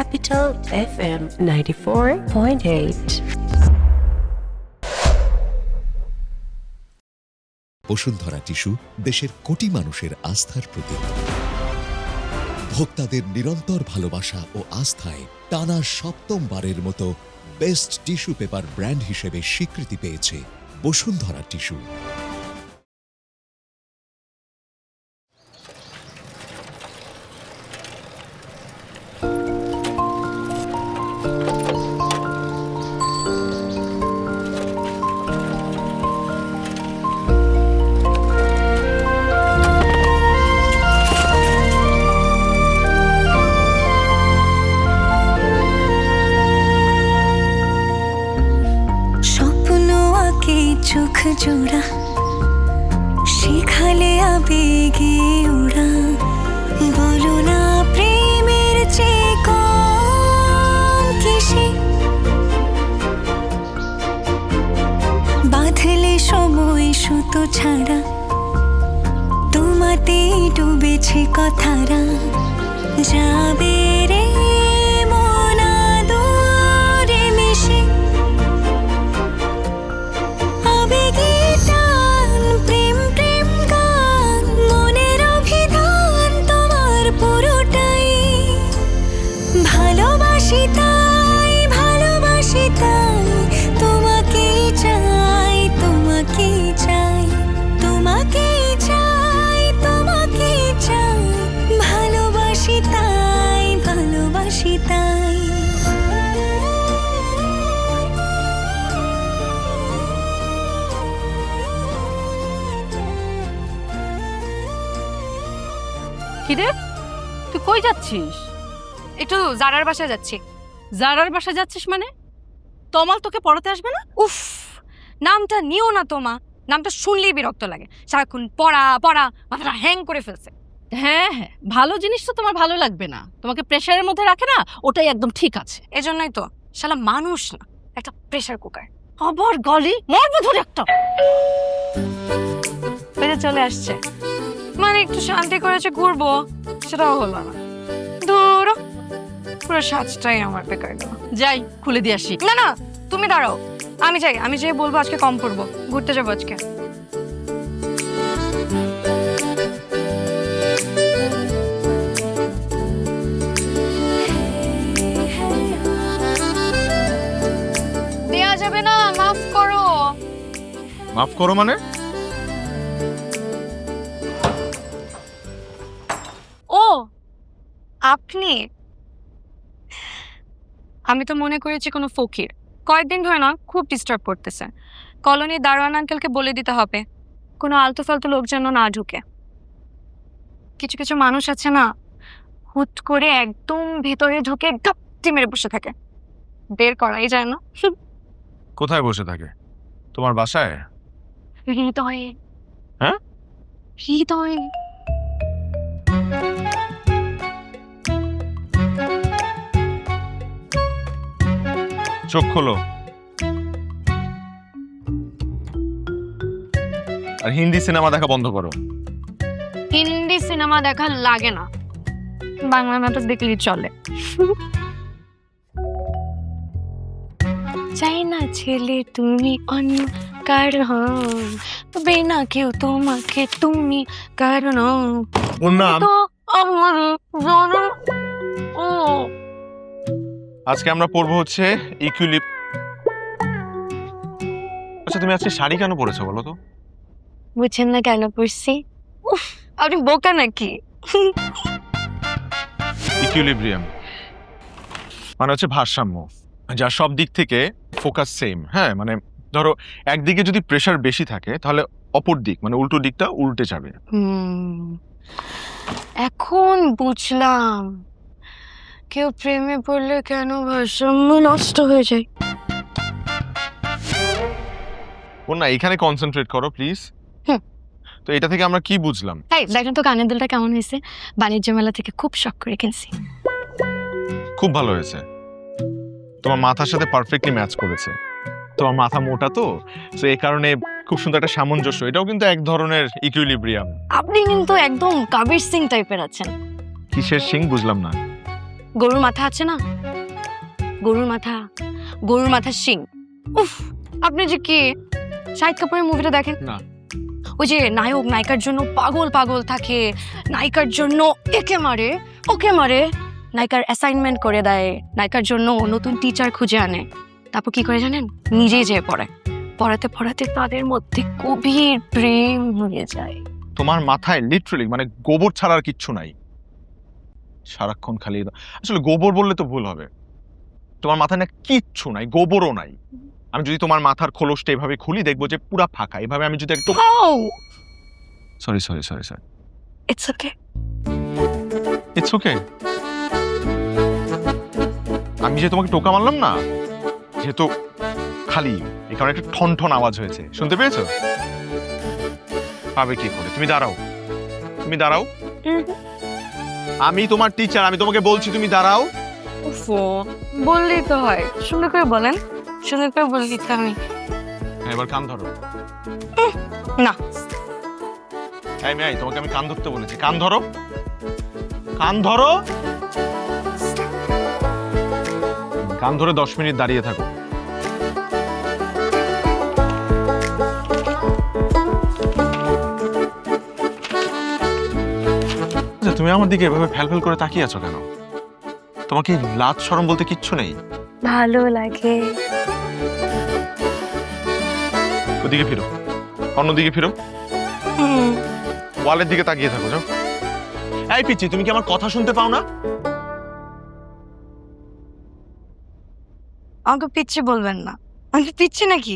Capital FM 94.8. Bashundhara tissue দেশের কোটি মানুষের আস্থার প্রতীক। ভোক্তাদের নিরন্তর ভালোবাসা ও আস্থায় টানা সপ্তমবারের মতো বেস্ট টিস্যু পেপার ব্র্যান্ড হিসেবে স্বীকৃতি পেয়েছে বসুন্ধরা টিস্যু। চোখ জোড়া শিখালে আবেগে ওরা বলো না প্রেমের চেয়ে কম কিসে বাঁধলে সময় সুতো ছাড়া তোমাতেই ডুবেছে কথারা যাবে রে মনা দূরে মিশে ভালোবাসি তাই তোমাকেই চাই তোমাকেই চাই তোমাকেই চাই তোমাকেই চাই ভালোবাসি তাই কিরে তুই কই যাচ্ছিস? একটু জারার বাসায় যাচ্ছি। জারার বাসা যাচ্ছিস মানে? তমাল তোকে পড়াতে আসবে না? উফ, নামটা নিও না তোমা, নামটা শুনলেই বিরক্ত লাগে। সারাক্ষণ পড়া পড়া, মাথাটা হ্যাং করে ফেলছে। হ্যাঁ হ্যাঁ, ভালো জিনিস তো তোমার ভালো লাগবে না, তোমাকে প্রেশারের মধ্যে রাখে না, ওটাই একদম ঠিক আছে। এজন্যই তো শালা মানুষ না, একটা প্রেশার কুকার। আবার গলি মারবো ধরে একটা। বেড়ে চলে আসছে, মানে একটু শান্তি করেছে ঘুরবো, সেটাও হলো না। ধরো পুরো সাজটাই আমার বেকার গেল। যাই খুলে দিয়ে আসি। না না, তুমি দাঁড়াও, আমি যাই বলবো আজকে কম করবো, ঘুরতে যাবো আজকে। দেয়া যাবে না, মাফ করো। মাফ করো মানে? ও আপনি, আমি তো মনে করেছি কোনো ফকির। কয়েকদিন ধরে না খুব ডিস্টার্ব করতেছে। কলোনির দারোয়ান আঙ্কেলকে বলে দিতে হবে কোনো আলতু ফালতু লোক যেন না ঢুকে। কিছু কিছু মানুষ আছে না, হুট করে একদম ভেতরে ঢুকে ঘাপটি মেরে বসে থাকে, বের করাই যায় না। কোথায় বসে থাকে? তোমার বাসায়? হৃদয়ে। হ্যাঁ, হৃদয়ে। চোখ খোলো আর হিন্দি সিনেমা দেখা বন্ধ করো। হিন্দি সিনেমা দেখা লাগে না, বাংলা নাটক দেখলেই চলে। চাই না ছেলে তুমি অন্য কারণ, তবে না কেউ তোমাকে তুমি কারণ তো আমার জানো। ও আজকে আমরা পড়বো হচ্ছে ইকুইলিপ। আচ্ছা, তুমি আজকে শাড়ি কেন পরেছো বলো তো? বুঝছেন না কেন পড়ছি? উফ, আপনি বোকা নাকি? ইকুইলিব্রিয়াম মানে হচ্ছে ভারসাম্য, যা সব দিক থেকে ফোকাস সেম। হ্যাঁ, মানে ধরো একদিকে যদি প্রেসার বেশি থাকে তাহলে অপর দিক মানে উল্টো দিকটা উল্টে যাবে। এখন বুঝলাম কেউ প্রেমে পড়লে কেন ভারসাম্য নষ্ট হয়ে যায়। ও না, এখানে কনসেন্ট্রেট করো প্লিজ। তো এটা থেকে আমরা কি বুঝলাম? এই দেখেন তো কানের দুলটা কেমন হয়েছে, বাণিজ্য মেলা থেকে খুব শখ করে কিনছি। খুব ভালো হয়েছে, তোমার মাথার সাথে পারফেক্টলি ম্যাচ করেছে। তোমার মাথা মোটা তো এই কারণে খুব সুন্দর একটা সামঞ্জস্য। এটাও কিন্তু এক ধরনের ইকুইলিব্রিয়াম। আপনি কিন্তু একদম কবির সিং টাইপের আছেন। কিসের সিং বুঝলাম না। গরুর মাথা আছে না, গরুর মাথা শিং। উফ, আপনি যে কি শাহিদ কাপুরের মুভিটা দেখেন না। ওই যে নায়ক নায়িকার জন্য পাগল পাগল থাকে, নায়িকার জন্য একে মারে ওকে মারে, নায়িকার অ্যাসাইনমেন্ট করে দেয়, নায়িকার জন্য নতুন টিচার খুঁজে আনে, তারপর কি করে জানেন, নিজেই যেয়ে পড়ায়, পড়াতে পড়াতে তাদের মধ্যে গভীর প্রেম হয়ে যায়। তোমার মাথায় লিটারালি মানে গোবর ছাড়া আর কিচ্ছু নাই, সারাক্ষণ খালি। আসলে গোবর বললে তো ভুল হবে, তোমার মাথায় না কিচ্ছু নাই, গোবরও নাই। আমি যদি তোমার মাথার খোলসটা এভাবে খুলি দেখবো যে পুরা ফাঁকা। এভাবে আমি যদি একটু sorry it's okay, it's okay. আমি যে তোমাকে টোকা মারলাম না, যেহেতু খালি এই কারণে একটা ঠন ঠন আওয়াজ হয়েছে, শুনতে পেয়েছো? পাবে কি করে? তুমি দাঁড়াও, তুমি দাঁড়াও। আমি তোমার টিচার, আমি তোমাকে বলছি তুমি দাঁড়াও। বললেই তো হয়, সুন্দর করে বলেন, সুন্দর করে বললি তো আমি। এবার কান ধরো। না, এই মেয়ে, তোমাকে আমি কান ধরতে বলেছি, কান ধরো, কান ধরো। কান ধরে 10 মিনিট দাঁড়িয়ে থাকো। তুমি আমার দিকে এভাবে ফ্যালফ্যাল করে তাকিয়ে আছো কেন? তোমাকে লাজ শরম বলতে কিচ্ছু নেই? ভালো লাগে। ওদিকে ফিরো, অন্যদিকে ফিরো, ওয়ালের দিকে তাকিয়ে থাকো। যাও। এই পিচ্ছি, তুমি কি আমার কথা শুনতে পাও না? আমাকে পিচ্ছি বলবেন না, আমি পিচ্ছি নাকি?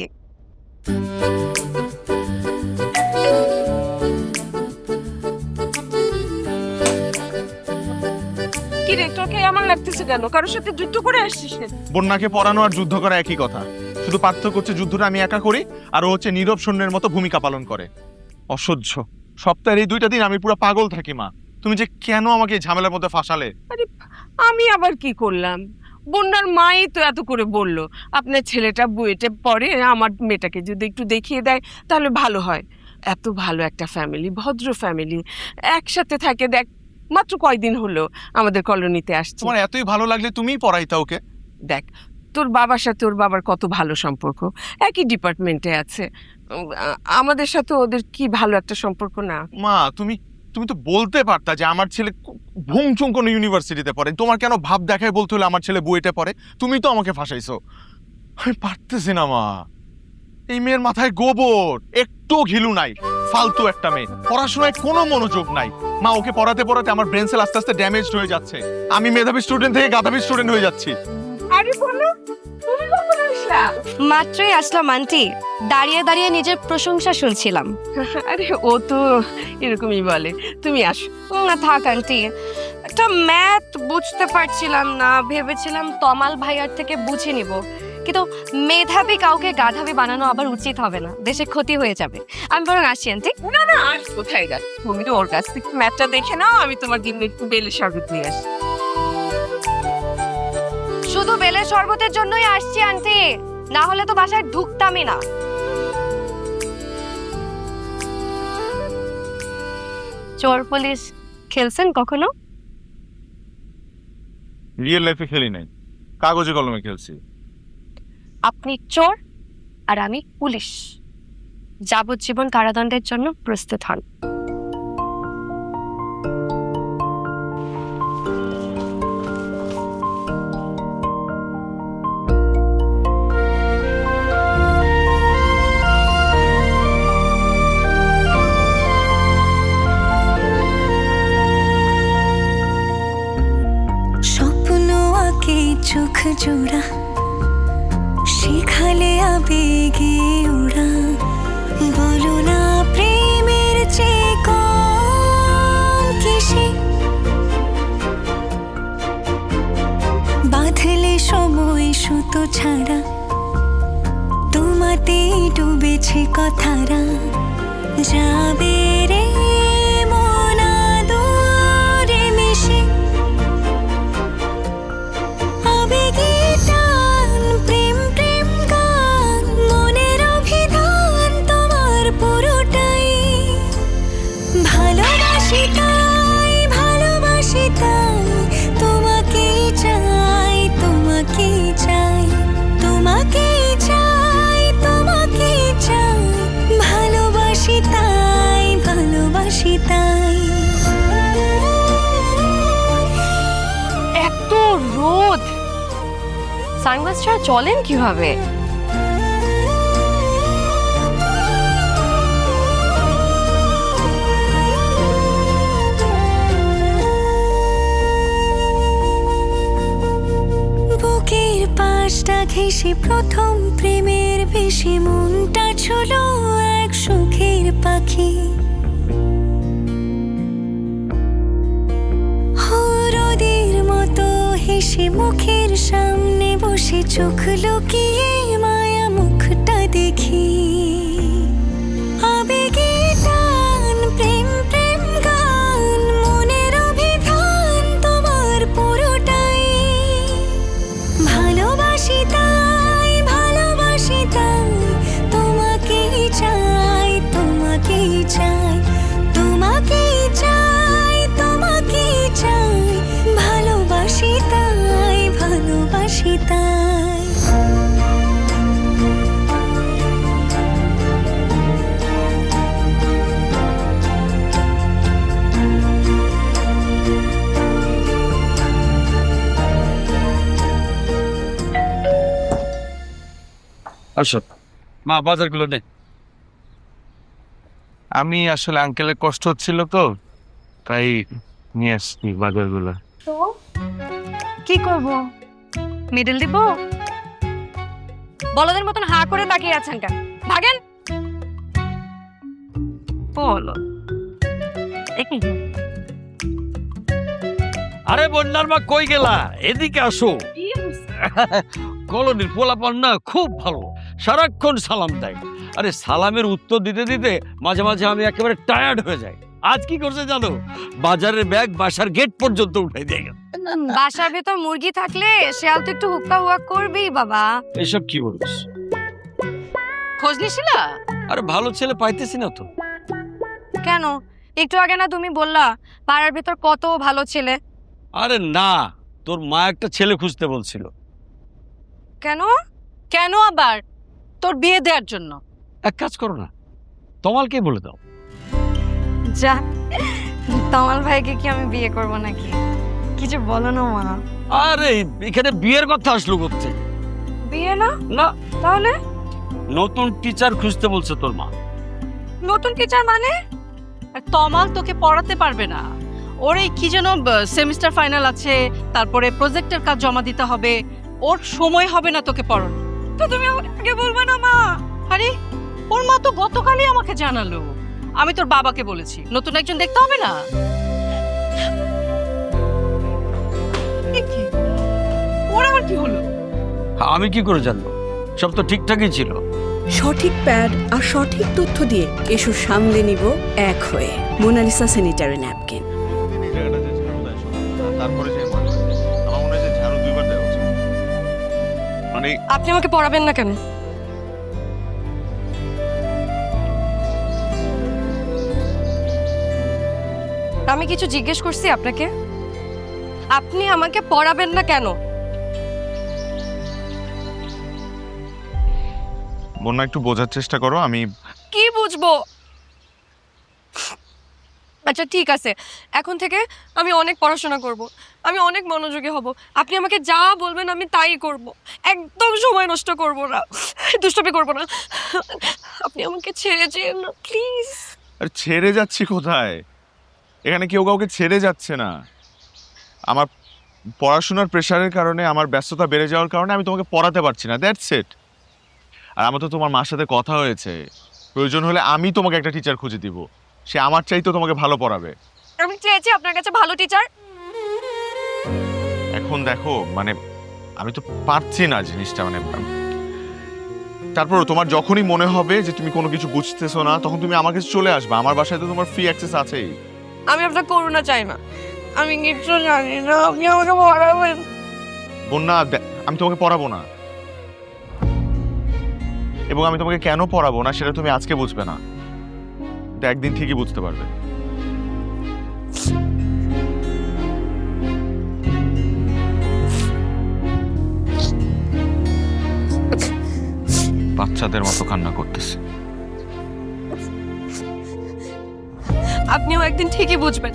কি রে, তোকে এমন লাগতেছে কেন? কারোর সাথে যুদ্ধ করে আসছিস? বন্যাকে পড়ানো আর যুদ্ধ করা একই কথা, শুধু পার্থক্য হচ্ছে যুদ্ধটা আমি একা করি আর ও হচ্ছে নীরব সৈন্যের মতো ভূমিকা পালন করে। অসহ্য। সপ্তাহের এই 2টা দিন আমি পুরো পাগল থাকি। মা, তুমি যে কেন আমাকে এই ঝামেলার মধ্যে ফাঁসালে? আমি আবার কি করলাম? বন্যার মাই তো এত করে বলল, আপনার ছেলেটা বুয়েটে পড়ে, আমার মেয়েটাকে যদি একটু দেখিয়ে দেয় তাহলে ভালো হয়। এত ভালো একটা ফ্যামিলি, ভদ্র ফ্যামিলি, একসাথে থাকে। দেখ, মাত্র কয়দিন হলো আমাদের কলোনিতে আসছে। তোমার এতই ভালো লাগলে তুমিই পড়াইতা ওকে। দেখ, তোর বাবার সাথে ওর বাবার কত ভালো সম্পর্ক, একই ডিপার্টমেন্টে আছে। আমাদের সাথে ওদের কি ভালো একটা সম্পর্ক না? মা, তুমি তো বলতে পারতা যে আমার ছেলে ভুংচুং কোনো ইউনিভার্সিটিতে পড়ে। তোমার কেন ভাব দেখায় বলতে হলো আমার ছেলে বুয়েটে পড়ে? তুমি তো আমাকে ফাঁসাইছো। আমি পারতেছি না মা, এই মেয়ের মাথায় গোবর, একটু ঘিলু নাই, ফালতু একটা মেয়ে, পড়াশোনায় কোনো মনোযোগ নাই। মা, ওকে পড়াতে পড়াতে আমার ব্রেন সেল আস্তে আস্তে ড্যামেজড হয়ে যাচ্ছে। আমি মেধাবী স্টুডেন্ট থেকে গাধাবী স্টুডেন্ট হয়ে যাচ্ছি। আরে বলো, তুমি কখন আসলা? মাত্রই আসলাম আন্টি, দাঁড়িয়ে দাঁড়িয়ে নিজের প্রশংসা শুনছিলাম। আরে ও তো এরকমই বলে, তুমি আসো। না থাক আন্টি, একটা ম্যাথ বুঝতে পারছিলাম না, ভেবেছিলাম তমাল ভাইয়ার থেকে বুঝে নিব, কিন্তু মেধাবী কাউকে গাধাবী বানানো আবার উচিত হবে না, দেশে ক্ষতি হয়ে যাবে। আমি বরং আসি আন্টি। না না, আর কোথায় যাচ্ছ? তুমি তো ওর কাছ থেকে ম্যাথটা দেখে নাও, আমি তোমার জন্য একটু বেলের শরবত নিয়ে আসি। শুধু বেলের শরবতের জন্যই আসছি আন্টি, না হলে তো বাসায় ঢুকতামই না। চোর পুলিশ খেলছেন কখনো? রিয়েল লাইফে খেলি নাই, কাগজে কলমে খেলছি। আপনি চোর আর আমি পুলিশ, যাবজ্জীবন কারাদণ্ডের জন্য প্রস্তুত হন। স্বপ্ন আঁকে চোখ জোড়া, শিখালে আবেগে ওরা, বলো না প্রেমের চেয়ে কম কিসে, বাঁধলে সময় সুতো ছাড়া, তোমাতেই ডুবেছে কথারা, যাবে রে মন আদরে মিশে, আবেগে টান, প্রেম প্রেম গান, মনের অভিধান তোমার পুরোটাই, ভালোবাসি তাই, ভালোবাসি তাই, তোমাকেই সানগ্লাস ছাড়া চলেন কিভাবে? বুকের পাশটা ঘেঁষে প্রথম প্রেমের বেশি মনটা ছিল এক সুখের পাখি। রোদের মতো হেসে মুখের সামনে বসে চোখ লুকিয়ে মায়া মুখটা দেখি। আবেগে টান প্রেম প্রেম গান মনের অভিধান তোমার পুরোটাই। ভালোবাসি তাই তোমাকেই চাই তোমাকেই চাই তোমাকেই চাই তোমাকেই চাই। ভালোবাসি তাই আসো মা, বাজারগুলো নে। আমি আসলে আঙ্কেলের কষ্ট হচ্ছিল তো, তাই নিয়ে আসছি বাজারগুলো। তো কি করব? মিডল দিব? বলদের মতন হা করে তাকিয়ে আছেন কেন? ভাগেন। বলো আরে বন্যার মা, কই গেলা? এদিকে আসো। কলোনির পোলাপান না খুব ভালো, সারাক্ষণ সালাম দেয়। আরে সালামের উত্তর দিতে দিতে মাঝে মাঝে আমি একেবারে টায়ার্ড হয়ে যাই। আজ কি করছে জানো? বাজারের ব্যাগ বাসার গেট পর্যন্ত উঠাই দিয়ে গেল। বাসার ভেতর মুরগি থাকলে শেয়াল তো একটু হুক্কা হুয়া করবেই বাবা। এসব কি বলিস? খোঁজ নিছিলা? আরে ভালো ছেলে পাইতেছি না তো। কেন? একটু আগে না তুমি বললা পাড়ার ভেতর কত ভালো ছেলে। আরে না, তোর মা একটা ছেলে খুঁজতে বলছিল। কেন? কেন আবার? তোর বিয়ে দেওয়ার জন্য। এক কাজ করো না, তমালকে বলে দাও। যা, তমাল ভাইকে কি আমি বিয়ে করব নাকি? কিছু বলো না মা। আরে এখানে বিয়ের কথা আসলো কোথা? বিয়ে না? না, তাহলে নতুন টিচার খুঁজতে বলছে তোর মা। নতুন টিচার মানে? আর তমাল তোকে পড়াতে পারবে না। ওর এই কি যেন সেমিস্টার ফাইনাল আছে, তারপরে প্রজেক্টের কাজ জমা দিতে হবে, ওর সময় হবে না তোকে পড়ানো। তো তুমি আমাকে আগে বলবে না মা? আরে ওর মা তো গতকালই আমাকে জানালো। আমি তোর বাবাকে বলেছি নতুন একজন দেখতে হবে না। ওর আবার কি হলো? আমি কি করে জানবো? সব তো ঠিকঠাকই ছিল। সঠিক প্যাড আর সঠিক তথ্য দিয়ে এসো সামলে নিব এক হয়ে। Monalisa sanitary napkin. তারপরে যে আমার মনে হয় যে ঝাড়ু 2বার দেওয়া উচিত। মানে আপনি আমাকে পড়াবেন না কেন? আমি কিছু জিজ্ঞেস করছি আপনাকে? আপনি আমাকে পড়াবেন না কেন? বন্যা, একটু বোঝার চেষ্টা করো। আমি কি বুঝবো? আচ্ছা ঠিক আছে, এখন থেকে আমি অনেক পড়াশোনা করব, আমি অনেক মনোযোগী হব। আপনি আমাকে যা বলবেন আমি তাই করব, একদম সময় নষ্ট করব না, দুষ্টুমি করব না। আপনি আমাকে ছেড়ে যেন না প্লিজ। আরে ছেড়ে যাচ্ছি কোথায়? এখানে কেউ কাউকে ছেড়ে যাচ্ছে না। আমার পড়াশোনার প্রেশারের কারণে, আমার ব্যস্ততা বেড়ে যাওয়ার কারণে আমি তোমাকে পড়াতে পারছি না, দ্যাটস ইট। আর আমার তো তোমার মার সাথে কথা হয়েছে, প্রয়োজন হলে আমি তোমাকে একটা টিচার খুঁজে দিব, সে আমার চাইতেও তোমাকে ভালো পড়াবে। আমি চেয়েছি আপনার কাছে ভালো টিচার। এখন দেখো, মানে আমি তো পারছি না জিনিসটা, মানে তারপর তোমার যখনই মনে হবে যে তুমি কোনো কিছু বুঝতেছো না, তখন তুমি আমার কাছে চলে আসবে। আমার বাসায় তো তোমার ফ্রি অ্যাক্সেস আছেই। আমি আপনার করুণা চাই না, আমি কিছু জানি না, আপনি আমাকে পড়াবেন। বন্যা, আমি তোমাকে পড়াবো না, এবং আমি তোমাকে কেন পড়াবো না সেটা তুমি আজকে বুঝবে না, এটা একদিন ঠিকই বুঝতে পারবে। বাচ্চাদের মতো কান্না করতেছে। আপনিও একদিন ঠিকই বুঝবেন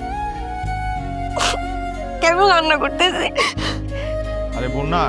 কেন কান্না করতেছে। আরে বন্যা,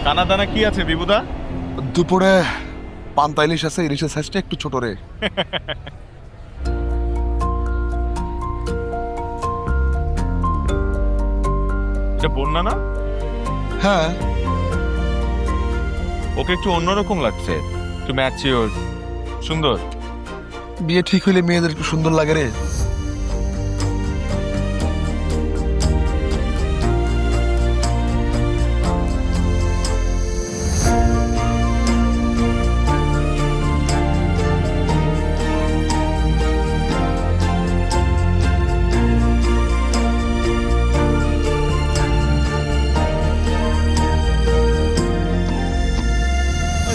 দানা দানা কি আছে বিবুদা? দুপুরে পান্তা ইলিশ আছে, ইলিশের সাইজটা একটু ছোট রে। এটা বন্যা না? হ্যাঁ, ওকে একটু অন্যরকম লাগছে, একটু ম্যাচিওর, সুন্দর। বিয়ে ঠিক হইলে মেয়েদের একটু সুন্দর লাগে রে।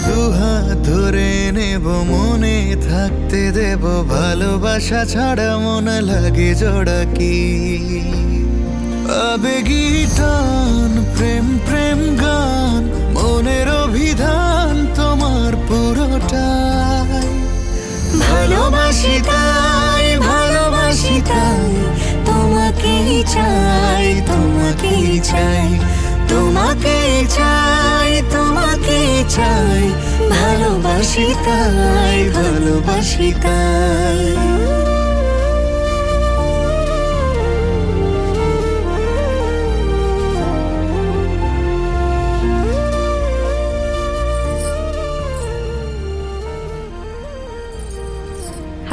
দুহাত ধরে নেব, মনে থাকতে দেব, ভালোবাসা ছাড়া মন লাগে জোড়া কি। আবেগী টান, প্রেম প্রেম গান, মনের অভিধান তোমার পুরোটাই। ভালোবাসি তাই, ভালোবাসি তাই, তোমাকেই চাই, তোমাকেই চাই, তোমাকেই চাই, তোমাকেই চাই, ভালোবাসি তাই, ভালোবাসি তাই।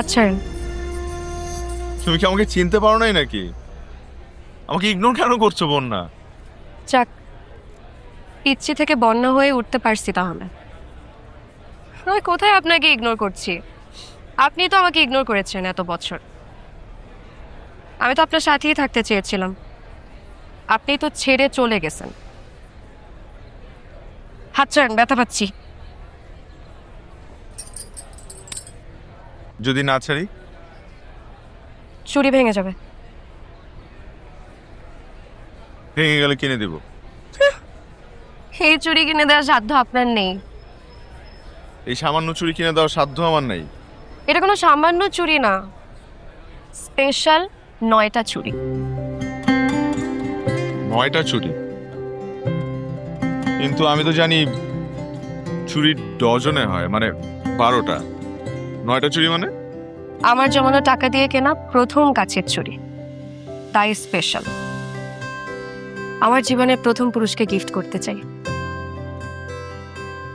আচ্ছা তুমি কি আমাকে চিনতে পারো নাই নাকি? আমাকে ইগনোর কেন করছো বন্যা? যাক, পিচ্ছি থেকে বন্যা হয়ে উঠতে পারছি তাহলে। আমি কোথায় আপনাকে ইগনোর করছি? আপনি তো আমাকে ইগনোর করেছেন এত বছর। আমি তো আপনার সাথেই থাকতে চেয়েছিলাম, আপনি তো ছেড়ে চলে গেছেন। হাত ছাড়েন, ব্যথা পাচ্ছি। যদি না ছাড়ি? চুরি ভেঙে যাবে। ভেঙে গেলে কিনে দেব। এই চুরি কিনে দেওয়ার সাধ্য আপনার নেই। এই সামান্য চুরি কিনে দেওয়ার সাধ্য আমার নাই। এটা কোনো সামান্য চুরি না, স্পেশাল 9টা চুরি। 9টা চুরি? কিন্তু আমি তো জানি চুরি ডজনে হয়, মানে 12টা। 9টা চুরি মানে? আমার জমানো টাকা দিয়ে কেনা প্রথম কাচের চুরি, তাই স্পেশাল। আমার জীবনের প্রথম পুরুষকে গিফট করতে চাই,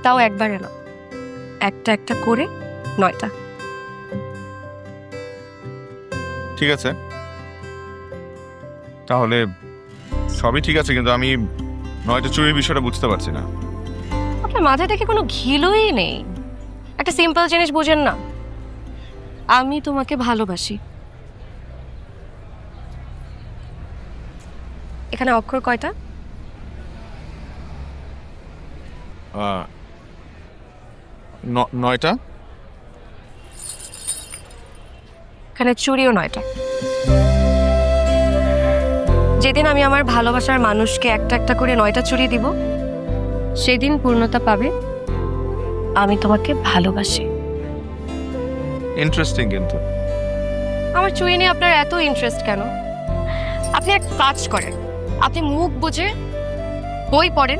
তাও একবার এলো, একটা একটা করে 9টা। ঠিক আছে, তাহলে সবই ঠিক আছে, কিন্তু আমি 9টা চুরির বিষয়টা বুঝতে পারছি না। আপনার মাথায় দেখে কোনো ঘিলুই নেই। একটা সিম্পল জিনিস বুঝেন না, আমি তোমাকে ভালোবাসি। এখানে অক্ষর কয়টা? 9টা। এখানে চুরিও 9টা। যেদিন আমি আমার ভালোবাসার মানুষকে একটা একটা করে 9টা চুরি দিব, সেদিন পূর্ণতা পাবে আমি তোমাকে ভালোবাসি। ইন্টারেস্টিং কিন্তু। আমার চুরি নিয়ে আপনার এত ইন্টারেস্ট কেন? আপনি এক কাজ করেন, আপনি মুখ বুঝে বই পড়েন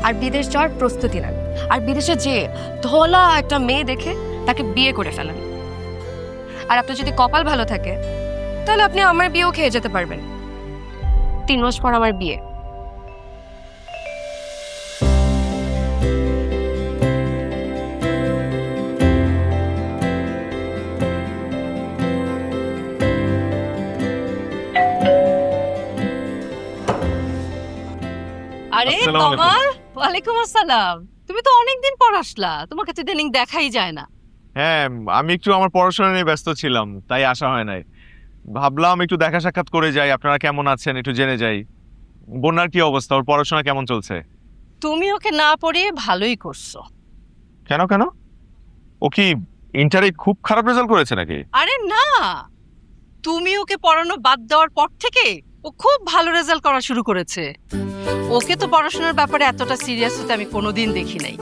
আর বিদেশ যাওয়ার প্রস্তুতি নেন, আর বিদেশে যেয়ে ধলা একটা মেয়ে দেখে তাকে বিয়ে করে ফেলেন। আর আপনার যদি কপাল ভালো থাকে তাহলে আপনি আমার বিয়েও খেয়ে যেতে পারবেন। 3 মাস পর আমার বিয়ে। আরে আসসালামু আলাইকুম। তমাল, ওয়ালাইকুম আসসালাম। তুমি তো অনেকদিন পর আসলা, তোমাকে তো ইদানিং দেখাই যায় না। হ্যাঁ, আমি একটু আমার পড়াশোনা নিয়ে ব্যস্ত ছিলাম, তাই আসা হয় নাই। ভাবলাম একটু দেখা সাক্ষাৎ করে যাই, আপনারা কেমন আছেন একটু জেনে যাই। বন্যার কি অবস্থা, ওর পড়াশোনা কেমন চলছে? তুমি ওকে না পড়িয়ে ভালোই করছো। কেন কেন, ও কি ইন্টারে খুব খারাপ রেজাল্ট করেছে নাকি? আরে না, তুমি ওকে পড়ানো বাদ দেওয়ার পর থেকে ও খুব ভালো রেজাল্ট করা শুরু করেছে। ওকে তো পড়াশোনার ব্যাপারে এতটা সিরিয়াস হতে আমি কোনোদিন দেখি নাই।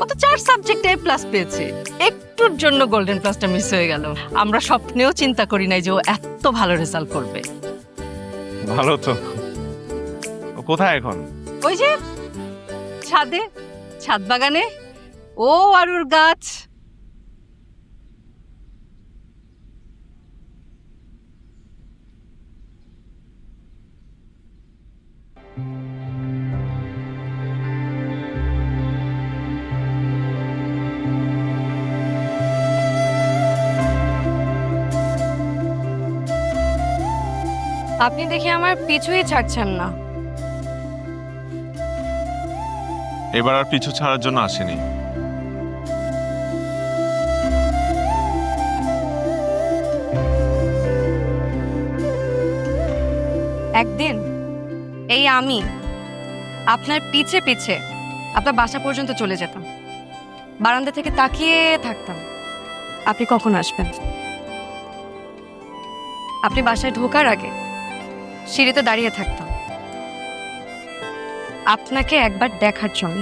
ও তো 4 সাবজেক্টে A+ পেয়েছে। একটুর জন্য গোল্ডেন প্লাসটা মিস হয়ে গেল। আমরা স্বপ্নেও চিন্তা করি নাই যে ও এত ভালো রেজাল্ট করবে। ভালো তো। ও কোথায় এখন? ওই যে ছাদে, ছাদ বাগানে, ও আর ওর গাছ। আপনি দেখি আমার পিছুই ছাড়ছেন না। এবার আর পিছু ছাড়ার জন্য আসেনি। একদিন এই আমি আপনার পিছে পিছে আপনার বাসা পর্যন্ত চলে যেতাম, বারান্দা থেকে তাকিয়ে থাকতাম আপনি কখন আসবেন। আপনি বাসায় ঢোকার আগে সিঁড়িতে দাঁড়িয়ে থাকতাম আপনাকে একবার দেখার জন্য,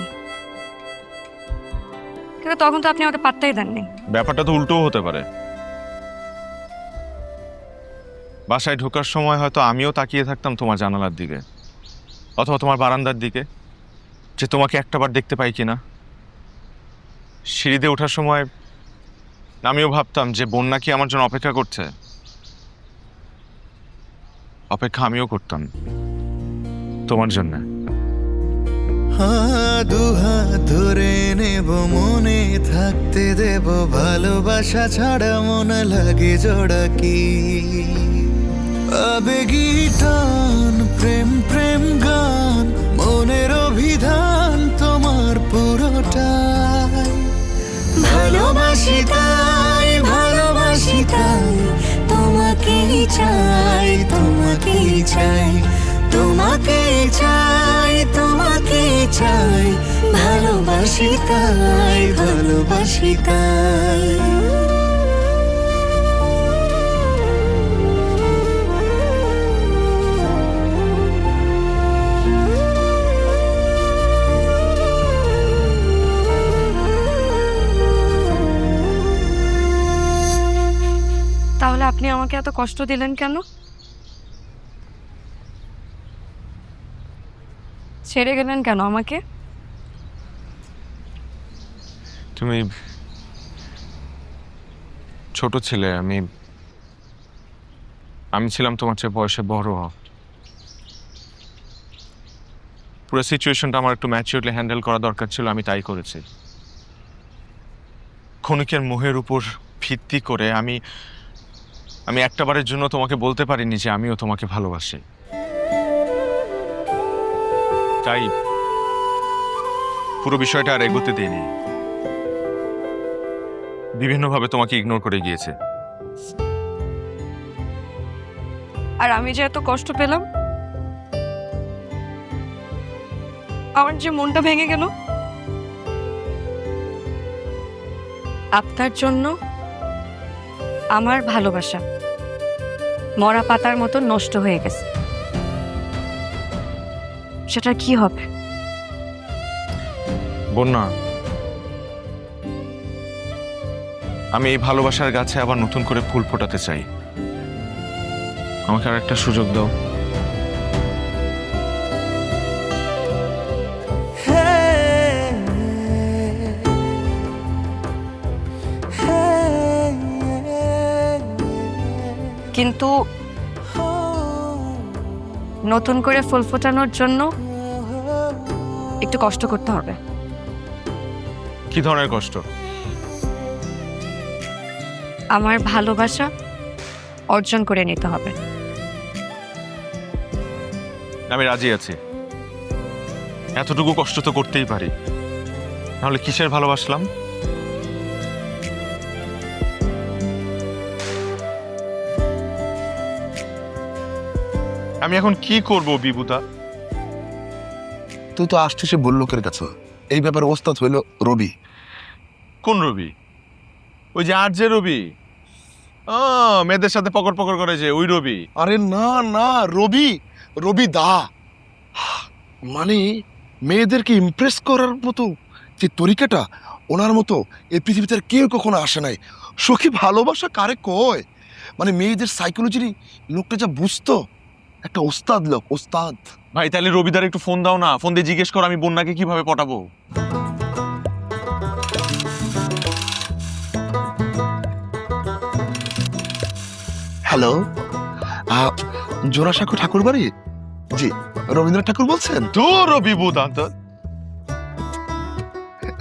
কিন্তু তখন তো আপনি আমাকে পাত্তাই দেননি। ব্যাপারটা তো উল্টোও হতে পারে। বাসায় ঢোকার সময় হয়তো আমিও তাকিয়ে থাকতাম তোমার জানালার দিকে অথবা তোমার বারান্দার দিকে, যে তোমাকে একটাবার দেখতে পাই কিনা। সিঁড়িতে ওঠার সময় আমিও ভাবতাম যে বন্যা কি আমার জন্য অপেক্ষা করছে। অপেক্ষা আমিও করতাম তোমার জন্য। দুহাত ধরে নেব, মনে থাকতে দেব, ভালোবাসা ছাড়া মন লাগে জোড়া কি। আবেগী টান, প্রেম প্রেম গান, মনের অভিধান তোমার পুরোটাই। ভালোবাসি তাই, ভালোবাসি তাই, তোমাকেই চাই, তোমাকেই চাই, তোমাকেই চাই, তোমাকেই চাই, ভালোবাসি তাই, ভালোবাসি তাই। তাহলে আপনি আমাকে এত কষ্ট দিলেন কেন? ছেড়ে গেলেন কেন আমাকে? তুমি ছোট ছেলে, আমি ছিলাম তোমার চেয়ে বয়সে বড়। পুরো সিচুয়েশনটা আমার একটু ম্যাচিউরলি হ্যান্ডেল করা দরকার ছিল, আমি তাই করেছি। ক্ষণিকের মোহের উপর ভিত্তি করে আমি একটাবারের জন্য তোমাকে বলতে পারিনি যে আমিও তোমাকে ভালোবাসি। তাই পুরো বিষয়টা আর এগোতে দিইনি, বিভিন্নভাবে তোমাকে ইগনোর করে গিয়েছে। আর আমি যে এত কষ্ট পেলাম, আমার যে মনটা ভেঙে গেল, আপনার জন্য আমার ভালোবাসা মরা পাতার মতো নষ্ট হয়ে গেছে। সেটা কি হবে? বন্যা, আমি এই ভালোবাসার গাছে আবার নতুন করে ফুল ফোটাতে চাই। আমাকে আর একটা সুযোগ দাও। কিন্তু নতুন করে ফুল ফোটানোর জন্য একটু কষ্ট করতে হবে। কি ধরনের কষ্ট? আমার ভালোবাসা অর্জন করে নিতে হবে। আমি রাজি আছি, এতটুকু কষ্ট তো করতেই পারি, নাহলে কিসের ভালোবাসলাম? আমি এখন কি করব বিভূতা? তুই তো আসছিস সে বলল লোকের কাছে, এই ব্যাপারে ওস্তাদ হইল রবি। কোন রবি? ওই যে আর যে রবি, মেয়েদের সাথে পকড় পকড় করে যে ওই রবি? আরে না না, রবি, রবি দা। মানে মেয়েদেরকে ইমপ্রেস করার মতো যে তরিকাটা ওনার মতো এই পৃথিবীতে আর কেউ কখনো আসে নাই। সখী ভালোবাসা কারে কয়, মানে মেয়েদের সাইকোলজি লোকটা যা বুঝতো, একটা ওস্তাদ লোক, ওস্তাদ। ভাই তাহলে রবিদার একটু ফোন দাও না, ফোন দিয়ে জিজ্ঞেস কর আমি বন্যাকে কিভাবে পটাবো। হ্যালো, জোড়াসাঁকো ঠাকুর বাড়ি? জি, রবীন্দ্রনাথ ঠাকুর বলছেন? তো বিভূতা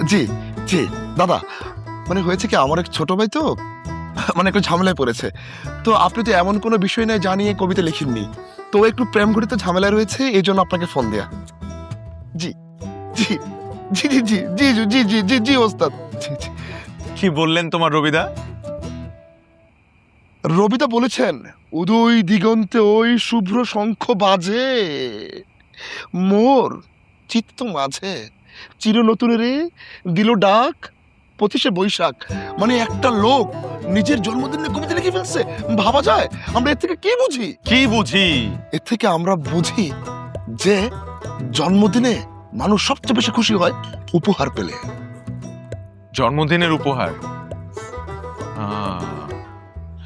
জি জি দাদা, মানে হয়েছে কি, আমার এক ছোট ভাই তো মানে একটু ঝামেলায় পড়েছে। তো আপনি তো এমন কোনো বিষয় নয় জানিয়ে কবিতা লিখেননি, তো একটু প্রেম ঘটিত ঝামেলা রয়েছে, এই জন্য আপনাকে ফোন দেয়া। জি জি জি জি জি জি জি জি জি জি ওস্তাদ। জি জি। কি বললেন তোমার রবিদা? রবিদা বলেছেন, উদয় দিগন্তে ওই শুভ্র শঙ্খ বাজে, মোর চিত্ত মাঝে চির নতুনের দিল ডাক 25শে বৈশাখ। মানে একটা লোক নিজের জন্মদিনে কবিতা লিখে ফেলছে, ভাবা যায়? আমরা এর থেকে কি বুঝি? কি বুঝি? এর থেকে আমরা বুঝি যে জন্মদিনে মানুষ সবচেয়ে বেশি খুশি হয় উপহার পেলে। জন্মদিনের উপহার?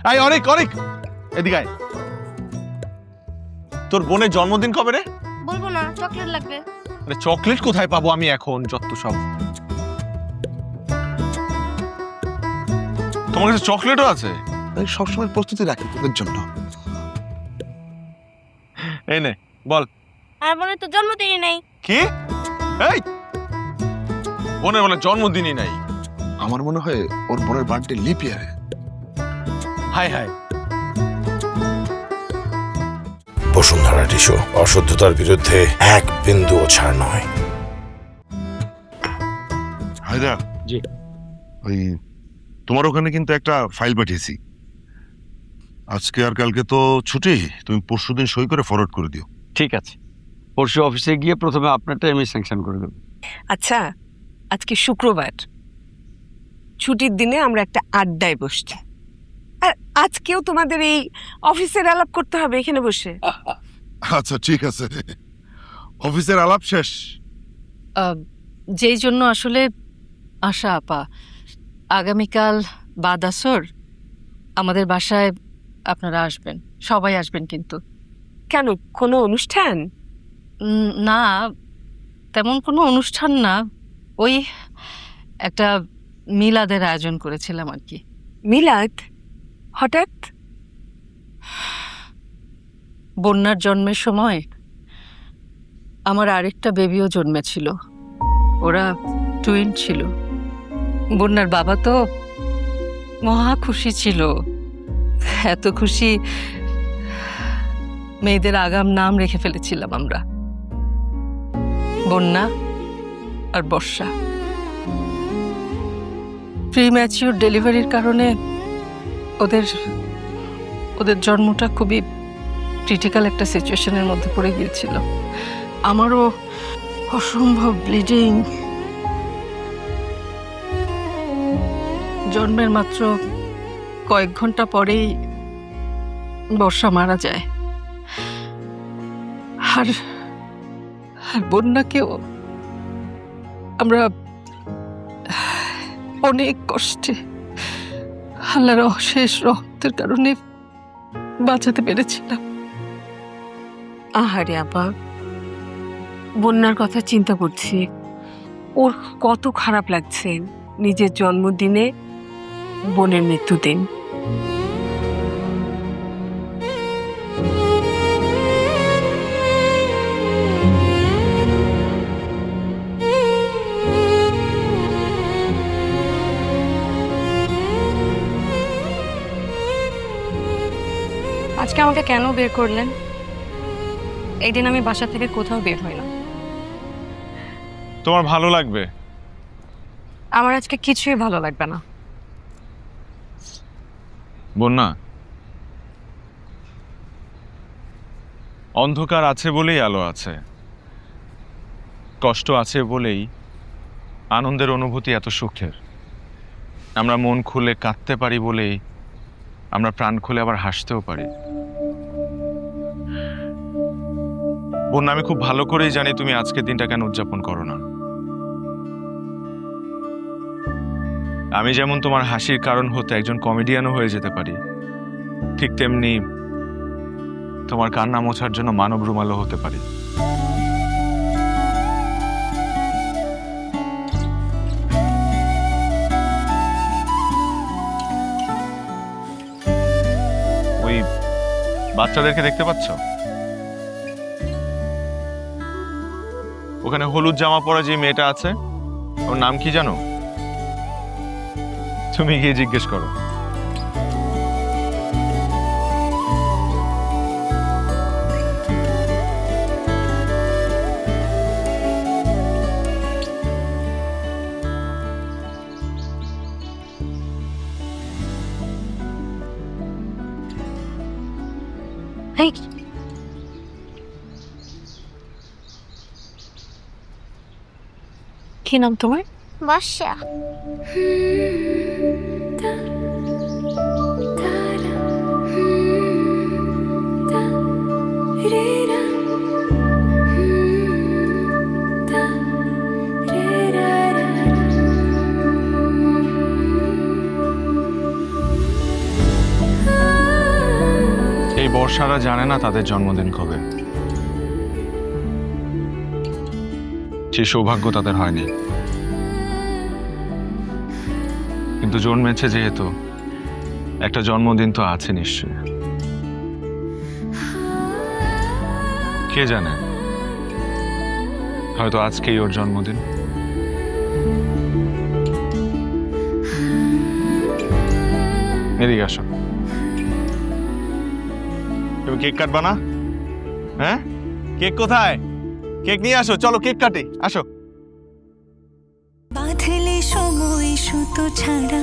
আয় অনেক অনেক এদিকে আয়। তোর বোনের জন্মদিন কবে রে? বলবো না, চকলেট লাগবে। মানে চকলেট কোথায় পাবো আমি এখন? যত সব। তোমার কাছে চকলেটও আছে? আমি সবসময় প্রস্তুতি রাখি তোদের জন্য। এই নে বল। আর বোনের তো জন্মদিনই নেই। কি? এই বোনের বলে জন্মদিনই নাই? আমার মনে হয় ওর বোনের বার্থডে লিপ ইয়ারে। হাই হাই। বসুন্ধরা টিস্যু, অশুদ্ধতার বিরুদ্ধে এক বিন্দুও ছাড় নয়। হায়দা জি। ওই তোমার ওখানে কিন্তু একটা ফাইল পাঠিয়েছি, আজকে আর কালকে তো ছুটি, তুমি পরশুদিন সই করে ফরওয়ার্ড করে দিও। ঠিক আছে, পরশু অফিসে গিয়ে প্রথমে আপনারটা আমি স্যাংশন করে দেবো। আচ্ছা, আজকে শুক্রবার, ছুটির দিনে আমরা একটা আড্ডায় বসছি, আর আজকেও তোমাদের এই অফিসের আলাপ করতে হবে এখানে বসে? আচ্ছা ঠিক আছে, অফিসের আলাপ শেষ। যেই জন্য আসলে আশা আপা, আগামীকাল বাদ আসর আমাদের বাসায় আপনারা আসবেন, সবাই আসবেন। কিন্তু কেন, কোনো অনুষ্ঠান? না, তেমন কোনো অনুষ্ঠান না, ওই একটা মিলাদের আয়োজন করেছিলাম আর কি। মিলাদ? হঠাৎ? বন্যার জন্মের সময় আমার আরেকটা বেবিও জন্মেছিল, ওরা টুইন ছিল। বন্যার বাবা তো মহা খুশি ছিল, এত খুশি মেয়েদের আগাম নাম রেখে ফেলেছিলাম আমরা, বন্যা আর বর্ষা। প্রিম্যাচিউর ডেলিভারির কারণে ওদের জন্মটা খুবই ক্রিটিক্যাল একটা সিচুয়েশনের মধ্যে পড়ে গিয়েছিল। আমারও অসম্ভব ব্লিডিং। জন্মের মাত্র কয়েক ঘন্টা পরেই বর্ষা মারা যায়, আর বন্যাকেও আমরা অনেক কষ্টে আল্লাহর অশেষ রহমতের কারণে বাঁচাতে পেরেছিলাম। আহারে আপা, বন্যার কথা চিন্তা করছি, ওর কত খারাপ লাগছে, নিজের জন্মদিনে বোনের মৃত্যুদিন। আজকে আমাকে কেন বের করলেন? এই দিন আমি বাসা থেকে কোথাও বের হই না। তোমার ভালো লাগবে। আমার আজকে কিছুই ভালো লাগবে না। বন্যা, অন্ধকার আছে বলেই আলো আছে, কষ্ট আছে বলেই আনন্দের অনুভূতি এত সুখের। আমরা মন খুলে কাঁদতে পারি বলেই আমরা প্রাণ খুলে আবার হাসতেও পারি। বন্যা, আমি খুব ভালো করেই জানি তুমি আজকের দিনটা কেন উদযাপন করো না। আমি যেমন তোমার হাসির কারণ হতে একজন কমেডিয়ানও হয়ে যেতে পারি, ঠিক তেমনি তোমার কান্না মোছার জন্য মানব রুমালও হতে পারি। ওই বাচ্চাদেরকে দেখতে পাচ্ছ? ওখানে হলুদ জামা পরা যে মেয়েটা আছে, ওর নাম কি জানো? তুমি গিয়ে জিজ্ঞেস করো। এই, কি নাম তোমার? বর্ষা। এই বর্ষারা জানে না তাদের জন্মদিন কবে। সে সৌভাগ্য তাদের হয়নি, কিন্তু জন্মেছে যেহেতু একটা জন্মদিন তো আছে নিশ্চয়। কে জানে, হয়তো আজকেই ওর জন্মদিন। এদিকে আসো। তুমি কেক কাটবা না? হ্যাঁ, কেক কোথায়? কেক নিয়ে আসো, চলো কেক কাটি, আসো। বাঁধলে সময় সুতো ছাড়া,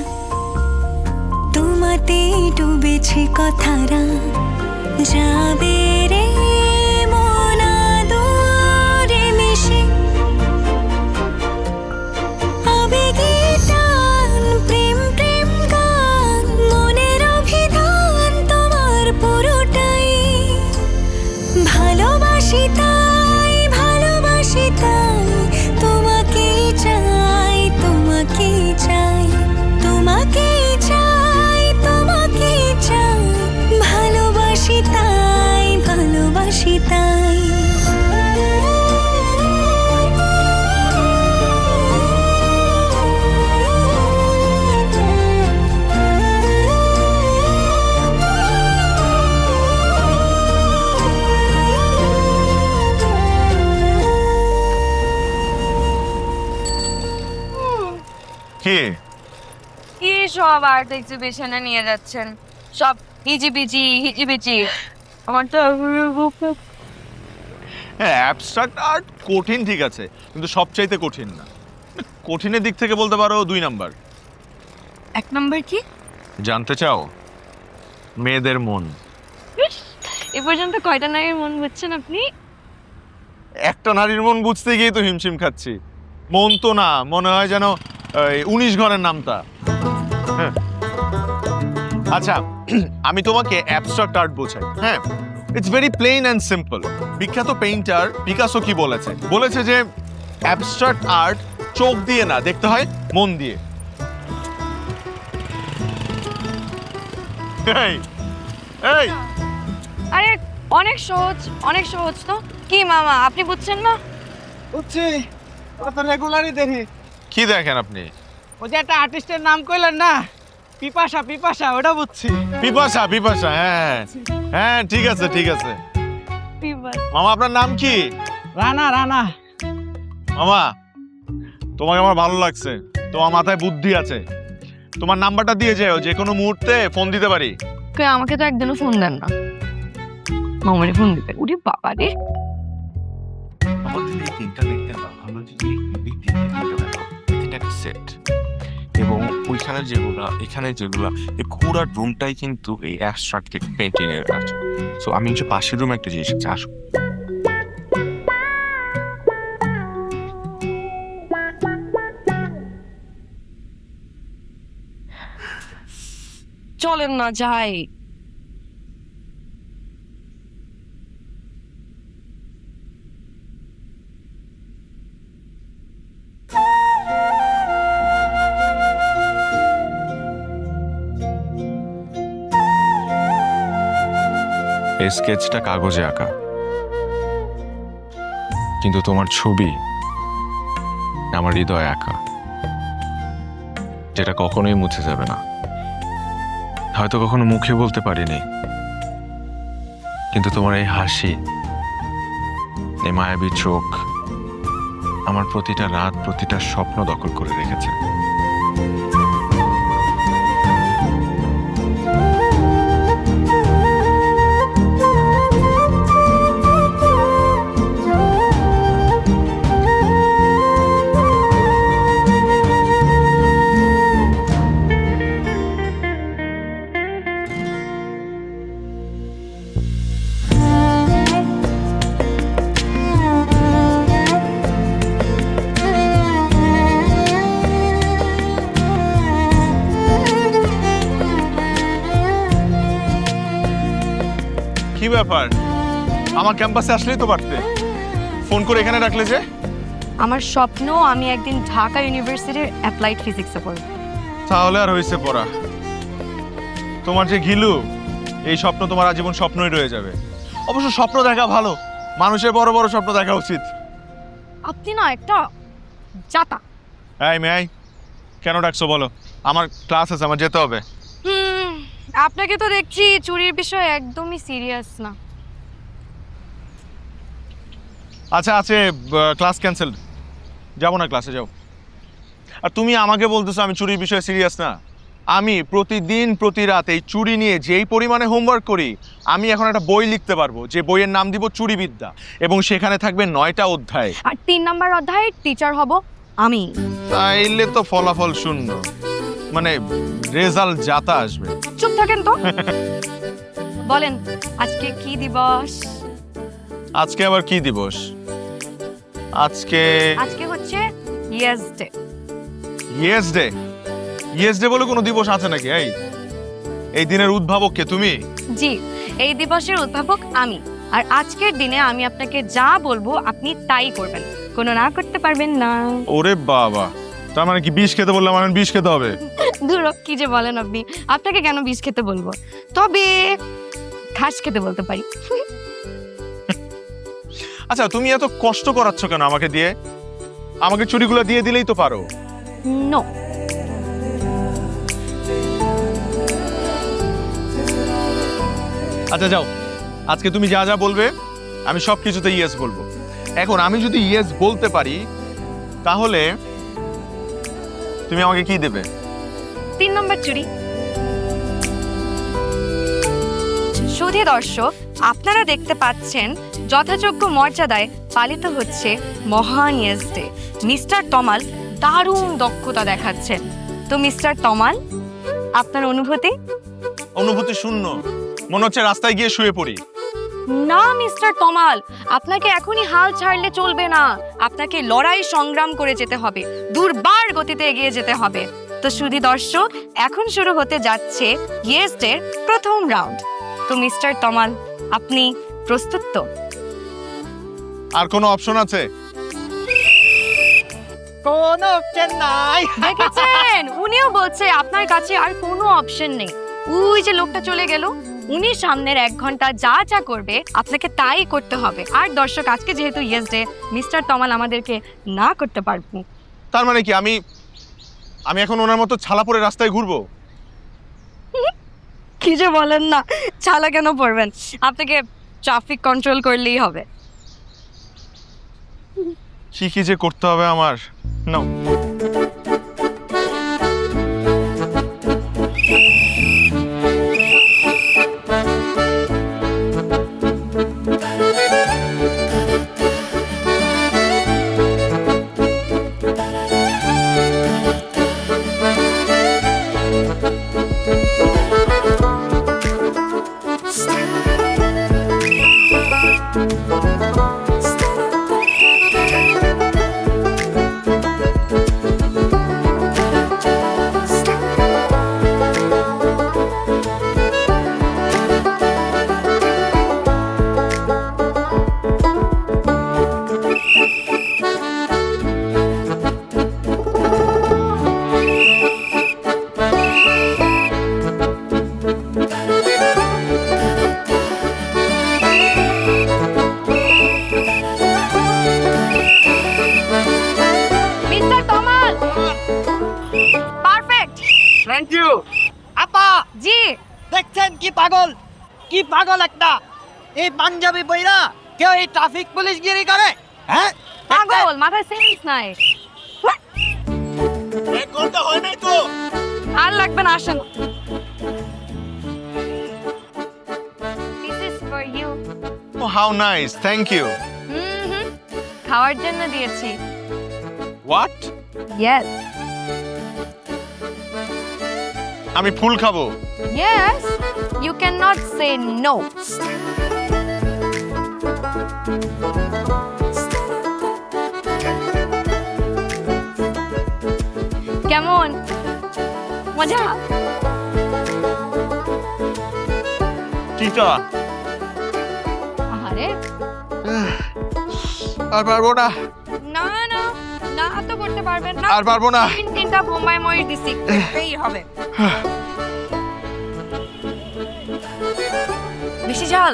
তোমাতেই ডুবেছে কথারা, যাবে রে মন আদরে মিশে, আবেগে টান, প্রেম প্রেম গান, মনের অভিধান তোমার পুরোটাই। ভালোবাসি তাই, ভালোবাসি তাই, তোমাকেই চাই, তোমাকেই চাই, তোমাকেই চাই, তোমাকেই চাই, ভালোবাসি তাই, ভালোবাসি তাই। কে? কি সব আর্ট এক্সিবিশনে নিয়ে যাচ্ছেন? সব হিজিবিজি হিজিবিজি। আমার তো হ্যাঁ, অ্যাবস্ট্রাক্ট আর্ট কঠিন ঠিক আছে, কিন্তু সবচাইতে কঠিন না। কঠিনের দিক থেকে বলতে পারো 2 নাম্বার। 1 নম্বর কি? জানতে চাও? মেয়েদের মন। এ পর্যন্ত কয়টা নারীর মন বুঝছেন আপনি? একটা নারীর মন বুঝতে গিয়ে তো হিমশিম খাচ্ছি। মন তো না, মনে হয় যেন 19 ঘরের নামটা। হ্যাঁ, আচ্ছা, আমি তোমাকে অ্যাবস্ট্রাক্ট আর্ট বোঝাই। হ্যাঁ, it's very plain and simple. বিখ্যাত পেইন্টার পিকাসো কি বলেছে? বলেছে যে অ্যাবস্ট্রাক্ট আর্ট চোখ দিয়ে না, দেখতে হয় মন দিয়ে। এই এই আরে অনেক সহজ, অনেক সহজ তো। কি মামা, আপনি বুঝছেন না? বুঝছি, ওটা তো রেগুলারই দেখি। কি দেখেন আপনি? ওই যে একটা আর্টিস্টের নাম কইলেন না, পিপাসা, পিপাসা, ওটা বুঝছি। পিপাসা, পিপাসা, হ্যাঁ হ্যাঁ, ঠিক আছে ঠিক আছে। মামা, আপনার নাম কি? রানা, রানা। মামা, তোমাকে আমার ভালো লাগছে, তোমার মাথায় বুদ্ধি আছে। তোমার নাম্বারটা দিয়ে যাও, যে কোনো মুহূর্তে ফোন দিতে পারি। আমাকে তো একদিনও ফোন দেন না। মামারে ফোন দিবে। উরে বাবা রে, আমাদের এই তিনটা দেখতে না ভালো যে এই তিনটা সেট এবং ওইখানে যেগুলা এখানে যেগুলা এই পুরো রুমটাই কিন্তু এই অ্যাবস্ট্রাক্টেড পেইন্টিং এর কাজ। সো আমি হচ্ছে পাশের রুমে একটা জিনিস আছে, আসো। চলেন না যাই। এই স্কেচটা কাগজে আঁকা, কিন্তু তোমার ছবি আমার হৃদয়ে আঁকা, যেটা কখনোই মুছে যাবে না। হয়তো কখনো মুখে বলতে পারিনি, কিন্তু তোমার এই হাসি, এই মায়াবী চোখ আমার প্রতিটা রাত, প্রতিটা স্বপ্ন দখল করে রেখেছে। কি ব্যাপার, আমার ক্যাম্পাসে আসলেই তো পারতে, ফোন করে এখানে রাখলে যে? আমার স্বপ্ন আমি একদিন ঢাকা ইউনিভার্সিটির অ্যাপ্লাইড ফিজিক্সে পড়ব। তাহলে আর হয়েছে পড়া। তোমার যে ঘিলু, এই স্বপ্ন তোমার আজীবন স্বপ্নই রয়ে যাবে। অবশ্য স্বপ্ন দেখা ভালো, মানুষের বড় বড় স্বপ্ন দেখা উচিত। আপনি না একটা জাতা। এই মেয়ে, কেন ডাকছো বলো? আমার ক্লাস আছে, আমার যেতে হবে। আপনাকে তো দেখছি চুরির বিষয়ে একদমই সিরিয়াস না। আচ্ছা আছে, ক্লাস ক্যান্সেল, যাবো না ক্লাসে, যাও। আর তুমি আমাকে বলতেছো আমি চুরির বিষয়ে সিরিয়াস না? আমি প্রতিদিন প্রতি রাত এই চুরি নিয়ে যেই পরিমাণে হোমওয়ার্ক করি, আমি এখন একটা বই লিখতে পারবো, যে বইয়ের নাম দিব চুরিবিদ্যা, এবং সেখানে থাকবে 9টা অধ্যায়। আর 3 নাম্বার অধ্যায়ের টিচার হব আমি। তাইলে তো ফলাফল শূন্য, মানে রেজাল্ট যাতা আসবে। চুপ থাকেন তো। বলেন আজকে কি দিবস? আজকে আবার কি দিবস? আজকে হচ্ছে yes day. Yes day? Yes day বলে কোনো দিবস আছে নাকি? এই দিনের উদ্ভাবক কে, তুমি? জি, এই দিবসের উদ্ভাবক আমি। আর আজকের দিনে আমি আপনাকে যা বলবো আপনি তাই করবেন, কোনো না করতে পারবেন না। ওরে বাবা, তার মানে কি বিষ খেতে বললাম আমি বিষ খেতে হবে? দূর, কি যে বলেন আপনি, আপনাকে কেন বিষ খেতে বলবো? তবে ঘাস খেতে বলতে পারি। আচ্ছা তুমি এত কষ্ট করাচ্ছ কেন আমাকে দিয়ে? আমাকে চুরিগুলো দিয়ে দিলেই তো পারো। নো, আচ্ছা যাও, আজকে তুমি যা যা বলবে আমি সব কিছুতে ইয়েস বলবো। এখন আমি যদি ইয়েস বলতে পারি তাহলে তুমি আমাকে কি দেবে? 3 নম্বর চুরি। সুধী দর্শক, আপনারা দেখতে পাচ্ছেন যথাযোগ্য মর্যাদায় পালিত হচ্ছে মহান ইয়েস ডে। মিস্টার তমাল দারুণ দক্ষতা দেখাচ্ছেন। তো মিস্টার তমাল, আপনার অনুভূতি? অনুভূতি শূন্য, মনে হচ্ছে রাস্তায় গিয়ে শুয়ে পড়ি। না মিস্টার তমাল, আপনাকে এখনই হাল ছাড়লে চলবে না, আপনাকে লড়াই সংগ্রাম করে যেতে হবে, দুর্বার গতিতে এগিয়ে যেতে হবে। তো সুধী দর্শক, এখন শুরু হতে যাচ্ছে ইয়েস ডের প্রথম রাউন্ড। তো মিস্টার তমাল, আপনি প্রস্তুত তো? আর কোনো অপশন আছে? কোনো অপশন নাই। দেখেছেন, উনিও বলছে আপনার কাছে আর কোনো অপশন নেই। ওই যে লোকটা চলে গেল, উনি সামনের 1 ঘন্টা যা যা করবে আপনাকে তাই করতে হবে। আর দর্শক, আজকে যেহেতু ইয়েস ডে, মিস্টার তমাল আমাদেরকে না করতে পারবো। তার মানে কি আমি এখন ওনার মতো ছালা পরে রাস্তায় ঘুরবো? কি যে বলেন না, ছালা কেন পড়বেন? আপনাকে ট্রাফিক কন্ট্রোল করলেই হবে। কি যে করতে হবে আমার? নাও। জি দেখছেন কি পাগল, কি পাগল একটা। এই পাঞ্জাবি বইরা কেউ এই ট্রাফিক পুলিশ গিরি করে? হ্যাঁ পাগল, মাথায় সেন্স নাই। এক ঘন্টা হয় নাই তো। আর লাগবে না, আসেন। This is for you. Oh how nice, thank you. খাওয়ার জন্য দিয়েছি। হোয়াট? Yes. আমি ফুল খাবো? Yes. You cannot say no. কেমন মজা? চিতা আরে আর পারবো না, না না না তো করতে পারবেন না। আর পারবো না। তিনটা বোম্বাই ময়ূর দিছি, এই হবে। বেশি ঝাল?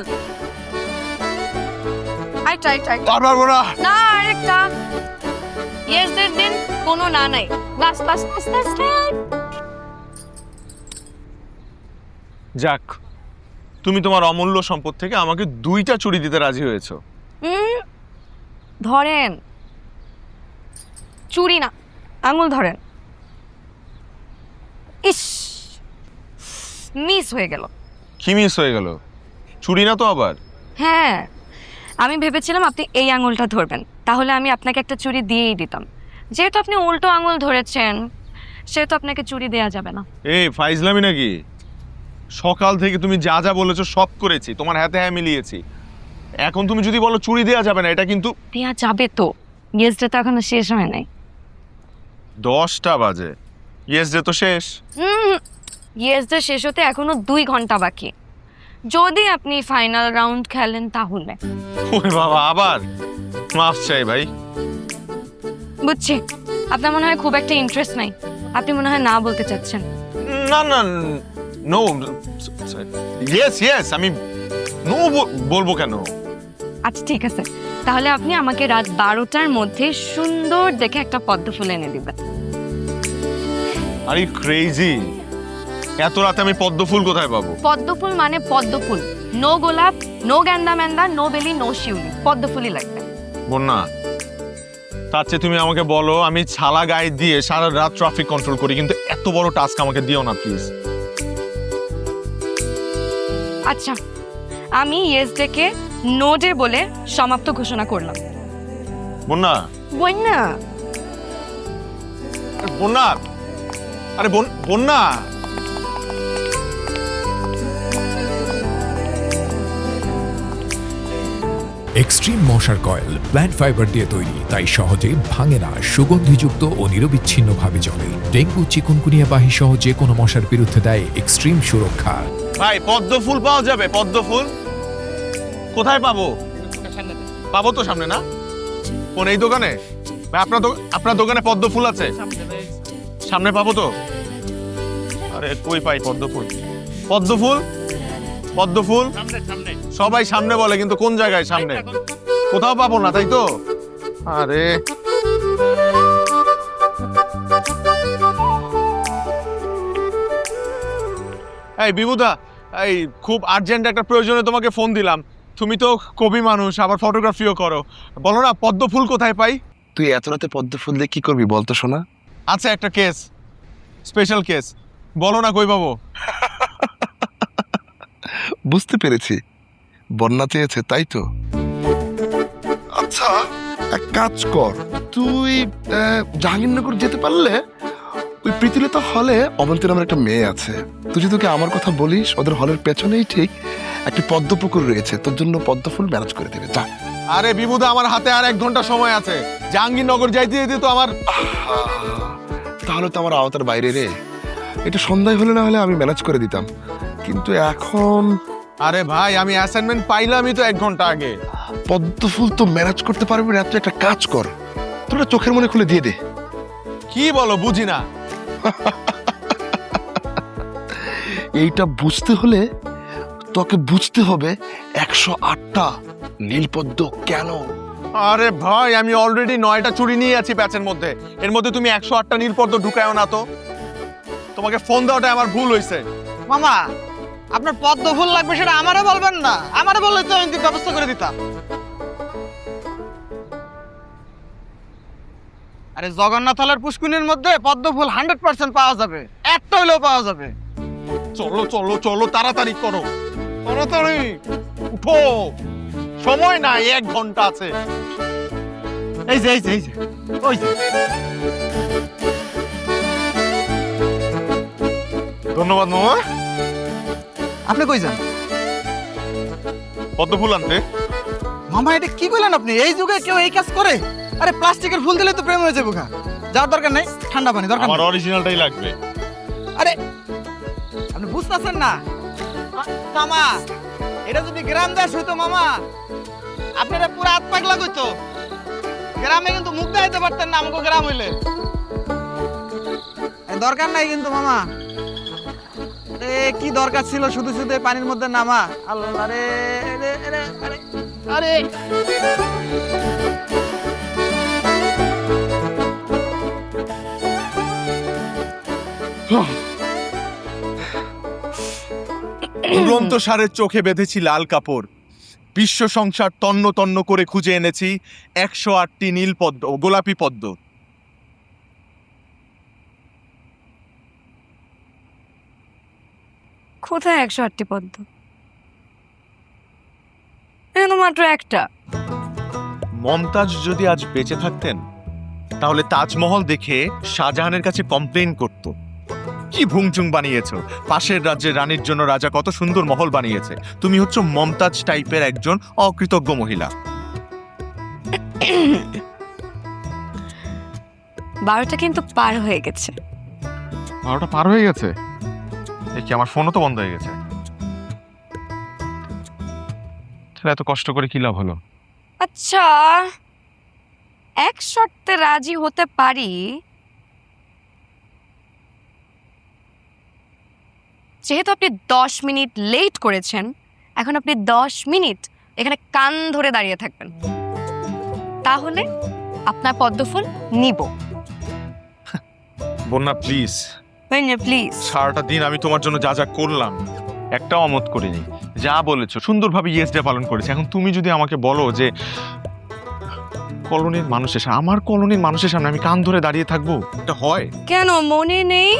I try try. আর পারবো না। না আরেকটা। ইয়েসদের দিন কোনো না নাই। Last last last last. যাক, তুমি তোমার অমূল্য সম্পদ থেকে আমাকে 2টা চুড়ি দিতে রাজি হয়েছো। ধরেন, চুরি না, আঙুল ধরেন। ইস, মিস হয়ে গেল। কি মিস হয়ে গেল? চুড়ি না তো আবার? হ্যাঁ, আমি ভেবেছিলাম আপনি এই আঙুলটা ধরবেন, তাহলে আমি আপনাকে একটা চুড়ি দিয়েই দিতাম। যেহেতু আপনি উল্টো আঙুল ধরেছেন, সেহেতু আপনাকে চুড়ি দেয়া যাবে না। এই ফাইজলামি নাকি? সকাল থেকে তুমি যা যা বলেছো সব করেছি, তোমার হাতে হ্যাঁ মিলিয়েছি। এখন তুমি যদি বলো চুড়ি দেয়া যাবে না, এটা কিন্তু। দেয়া যাবে তো, ইয়েস ডে তো এখনো শেষ হয় নাই। 10টা বাজে, ইয়েস ডে তো শেষ। ইয়েস ডে শেষ হতে এখনো 2 ঘন্টা বাকি। যদি আপনি ফাইনাল রাউন্ড খেলেন তাহলে। ওরে বাবা, আবার মাফ চাই ভাই। বুঝছি, আপনার মনে হয় খুব একটা ইন্টারেস্ট নাই, আপনি মনে হয় না বলতে চাচ্ছেন। না না, নো, ইয়েস ইয়েস, আমি নো বলবো কেন? আচ্ছা ঠিক আছে, তাহলে আপনি আমাকে রাত 12টার মধ্যে সুন্দর দেখে একটা পদ্ম ফুল এনে দিবেন। আরে ক্রেজি, এত রাতে আমি পদ্ম ফুল কোথায় পাবো? পদ্ম ফুল মানে পদ্ম ফুল, নো গোলাপ, নো গ্যান্দা ম্যান্দা, নো বেলি, নো শিউলি, পদ্ম ফুলই লাগবে। বন্যা, তার চেয়ে তুমি আমাকে বলো, আমি ছালা গায়ে দিয়ে সারা রাত ট্রাফিক কন্ট্রোল করি, কিন্তু এত বড় টাস্ক আমাকে দিও না প্লিজ। আচ্ছা, আমি ইয়েস ডেকে নো ডে বলে সমাপ্ত ঘোষণা করলাম। বন্যা, বন্যা, বন্যা, আরে বন্যা। এক্সট্রিম মশার কয়েল প্ল্যান্ট ফাইবার দিয়ে তৈরি, তাই সহজে ভাঙে না, সুগন্ধিযুক্ত ও নিরবিচ্ছিন্নভাবে চলে। ডেঙ্গু, চিকুনগুনিয়া বাহি সহ যে কোনো মশার বিরুদ্ধে দেয় এক্সট্রিম সুরক্ষা। ভাই, পদ্ম ফুল পাওয়া যাবে? পদ্ম ফুল কোথায় পাবো? পাবো তো সামনে, না কোন এই দোকানে? ভাই, আপনার দোকানে পদ্ম ফুল আছে? সামনে পাবো তো? আরে কই পাই পদ্ম ফুল? পদ্ম ফুল, পদ্ম ফুল সবাই সামনে বলে, কিন্তু কোন জায়গায় সামনে? কোথাও পাবো না, তাই তো? আরে এই বিভুদা, এই খুব আর্জেন্ট একটা প্রয়োজনে তোমাকে ফোন দিলাম। তুমি তো কবি মানুষ, আবার ফটোগ্রাফিও করো, বলো না পদ্ম ফুল কোথায় পাই? তুই এত রাতে পদ্ম ফুল দিয়ে কি করবি বলতো শোনা? আচ্ছা, একটা কেস, স্পেশাল কেস, বলো না কই পাবো? বুঝতে পেরেছি, বন্যা চেয়েছে তাই তো। আচ্ছা, এক কাজ কর, তুই জাহাঙ্গীরনগর যেতে পারলে ওই প্রীতিলতা হলে অবন্তী নামের একটা মেয়ে আছে, তুই যদি তোকে আমার কথা বলিস, ওদের হলের পেছনেই ঠিক একটি পদ্ম পুকুর রয়েছে, তোর জন্য পদ্ম ফুল ম্যানেজ করে দেবে। যা। আরে বিভুদা, আমার হাতে আর 1 ঘন্টা সময় আছে, জাহাঙ্গীরনগর যাইতে যেতে তো আমার। তাহলে তো আমার আওতার বাইরে রে। এটা সন্ধ্যায় হলে না হলে আমি ম্যানেজ করে দিতাম, কিন্তু এখন। আরে ভাই, আমি অ্যাসাইনমেন্ট পাইলামই তো 1 ঘন্টা আগে। পদ্ম ফুল তো ম্যানেজ করতে পারবি না, তুই একটা কাজ কর, তোরা চোখের মনে খুলে দিয়ে দে। কি বলো, বুঝি না। এইটা বুঝতে হলে তোকে বুঝতে হবে 108টা নীলপদ্ম কেন। আরে ভাই, আমি অলরেডি 9টা চুড়ি নিয়ে আছি প্যাচের মধ্যে, এর মধ্যে তুমি 108টা নীলপদ্ম ঢুকায়ও না তো। তোমাকে ফোন দেওয়াটা আমার ভুল হয়েছে। মামা আপনার পদ্ম ফুল লাগবে সেটা আমারে বলবেন না, আমারে বললে তো আমি ব্যবস্থা করে দিতাম। আরে জগন্নাথ হলের পুষ্কুনির মধ্যে পদ্ম ফুল 100% পাওয়া যাবে, একটা হইলেও পাওয়া যাবে। চলো চলো চলো, তাড়াতাড়ি করো, তাড়াতাড়ি উঠো, সময় নাই, 1 ঘন্টা আছে। এই যে এই যে এই যে ওই যে। ধন্যবাদ মামা। আপনি কই যান? পদ্ম ফুল আনতে। মামা এটা কি কইলেন আপনি? এই যুগে কেউ এই কাজ করে? আরে প্লাস্টিকের ফুল দিলে তো প্রেম হয়ে যাবে। যাওয়ার দরকার নেই, ঠান্ডা পানি দরকার। আমার অরিজিনালটাই লাগবে। আরে আপনি বুঝতেছেন না মামা, এটা যদি গ্রাম দেশ হইতো মামা, আপনারা পুরো হাত পাগলা কইতো। গ্রামে কিন্তু মুখ দেখাইতে পারতেন না আমাকে গ্রাম হইলে। দরকার নাই কিন্তু মামা, কি দরকার ছিল শুধু শুধু পানির মধ্যে নামা? আল্লাহ রে, আরে উড়ন্ত ষাঁড়ের চোখে বেঁধেছি লাল কাপড়, বিশ্ব সংসার তন্ন তন্ন করে খুঁজে এনেছি 108টি নীল পদ্ম, গোলাপি পদ্ম। কোথায় 108টি পদ্ম? এখানে মাত্র একটা। মমতাজ যদি আজ বেঁচে থাকতেন তাহলে তাজমহল দেখে শাহজাহানের কাছে কমপ্লেইন করত, কি ভুংচুং বানিয়েছো, পাশের রাজ্যের রানীর জন্য রাজা কত সুন্দর মহল বানিয়েছে, তুমি হচ্ছে মমতাজ টাইপের একজন অকৃতজ্ঞ মহিলা। 12টা কিন্তু পার হয়ে গেছে। 12টা পার হয়ে গেছে? কি আমার ফোনও তো বন্ধ হয়ে গেছে। তাহলে এত কষ্ট করে কি লাভ হলো? আচ্ছা, এক শর্তে রাজি হতে পারি, যেহেতু আপনি 10 মিনিট লেট করেছেন, এখন আপনি 10 মিনিট এখানে কান ধরে দাঁড়িয়ে থাকবেন, তাহলে আপনার পদ্মফুল নিব। বন্যা প্লিজ, প্লিজ। সারাটা দিন আমি তোমার জন্য যা যা করলাম একটাও অমত করিনি, যা বলেছো সুন্দরভাবে ইয়েস ডে পালন করেছি। এখন তুমি যদি আমাকে বলো যে কলোনির মানুষের সামনে, আমার কলোনির মানুষের সামনে আমি কান ধরে দাঁড়িয়ে থাকবো, এটা হয়? কেন মনে নেই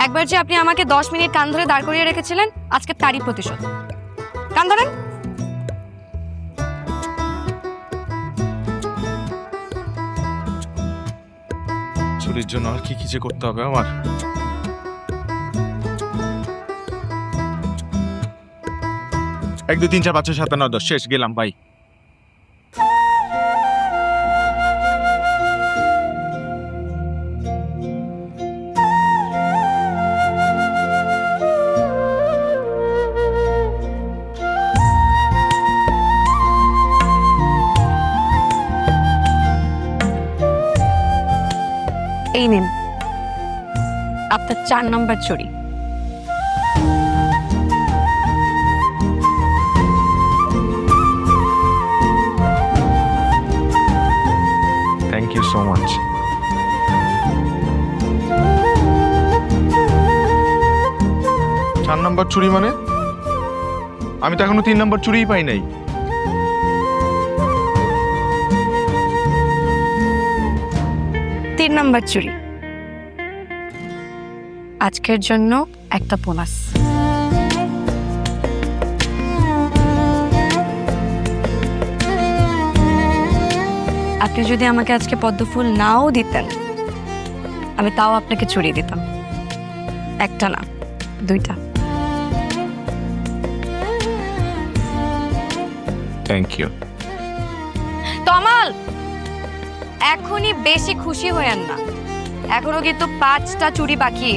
একবার যে আপনি আমাকে 10 মিনিট কান ধরে দাঁড় করিয়ে রেখেছিলেন? আজকে তারই প্রতিশোধ। কান ধরেন। চুরির জন্য আর কি কি যে করতে হবে আমার। 1 2 3 4 5 6 7 8 9 10 শেষ, গেলাম, বাই। এই নিন আপনার 4 নম্বর চুরি। Thank you so much. 4 number চুরি মানে? আমি তো এখনো 3 নম্বর চুরিই পাই নাই। তিন নম্বর চুরি, আজকের জন্য একটা বোনাস। আপনি যদি আমাকে আজকে পদ্মফুল নাও দিতেন, আমি তাও আপনাকে চুরি দিতাম, একটা না 2টা। Thank you. তমাল, এখনই বেশি খুশি হয়েন না, এখনো কিন্তু 5টা চুরি বাকি।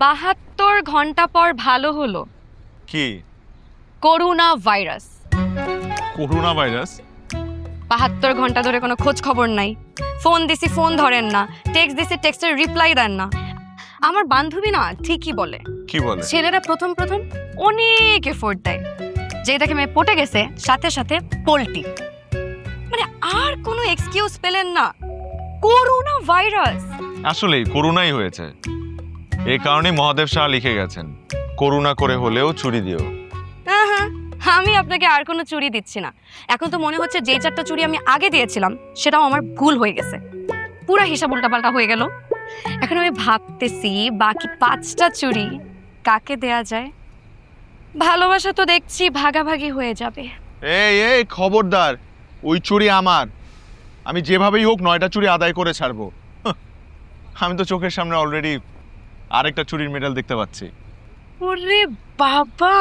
72 ঘন্টা পর ভালো হলো কি করোনা ভাইরাস। Corona virus? 72 ঘন্টা ধরে কোনো খোঁজ খবর নাই, ফোন দিছি ফোন ধরেন না, টেক্সট দিছি টেক্সটের রিপ্লাই দেন না। আমার বান্ধবী না ঠিকই বলে, কি বলে? ছেলেরা প্রথম প্রথম অনেক এফোর্ট দেয়, যে দেখে মেয়ে পটে গেছে সাথে সাথে পোল্টি। মানে আর কোনো এক্সকিউজ পেলেন না, করোনা ভাইরাস। আসলেই করোনাই হয়েছে। এই কারণে মহাদেব শাহ লিখে গেছেন, করুণা করে হলেও চুরি দিও। আমি আপনাকে আর কোনো চুরি দিচ্ছি না। এখন তো মনে হচ্ছে যে 4টা চুরি আমি আগে দিয়েছিলাম সেটাও আমার ভুল হয়ে গেছে, পুরা হিসাব উল্টাপাল্টা হয়ে গেল। এখন আমি ভাবতেছি বাকি 5টা চুরি কাকে দেয়া যায়। ভালোবাসা তো দেখছি ভাগাভাগি হয়ে যাবে। এই এই খবরদার, ওই চুরি আমার। আমি যেভাবেই হোক 9টা চুরি আদায় করে ছাড়বো। আমি তো চোখের সামনে অলরেডি আরেকটা চুরির মেডাল দেখতে পাচ্ছি। ওরে বাবা,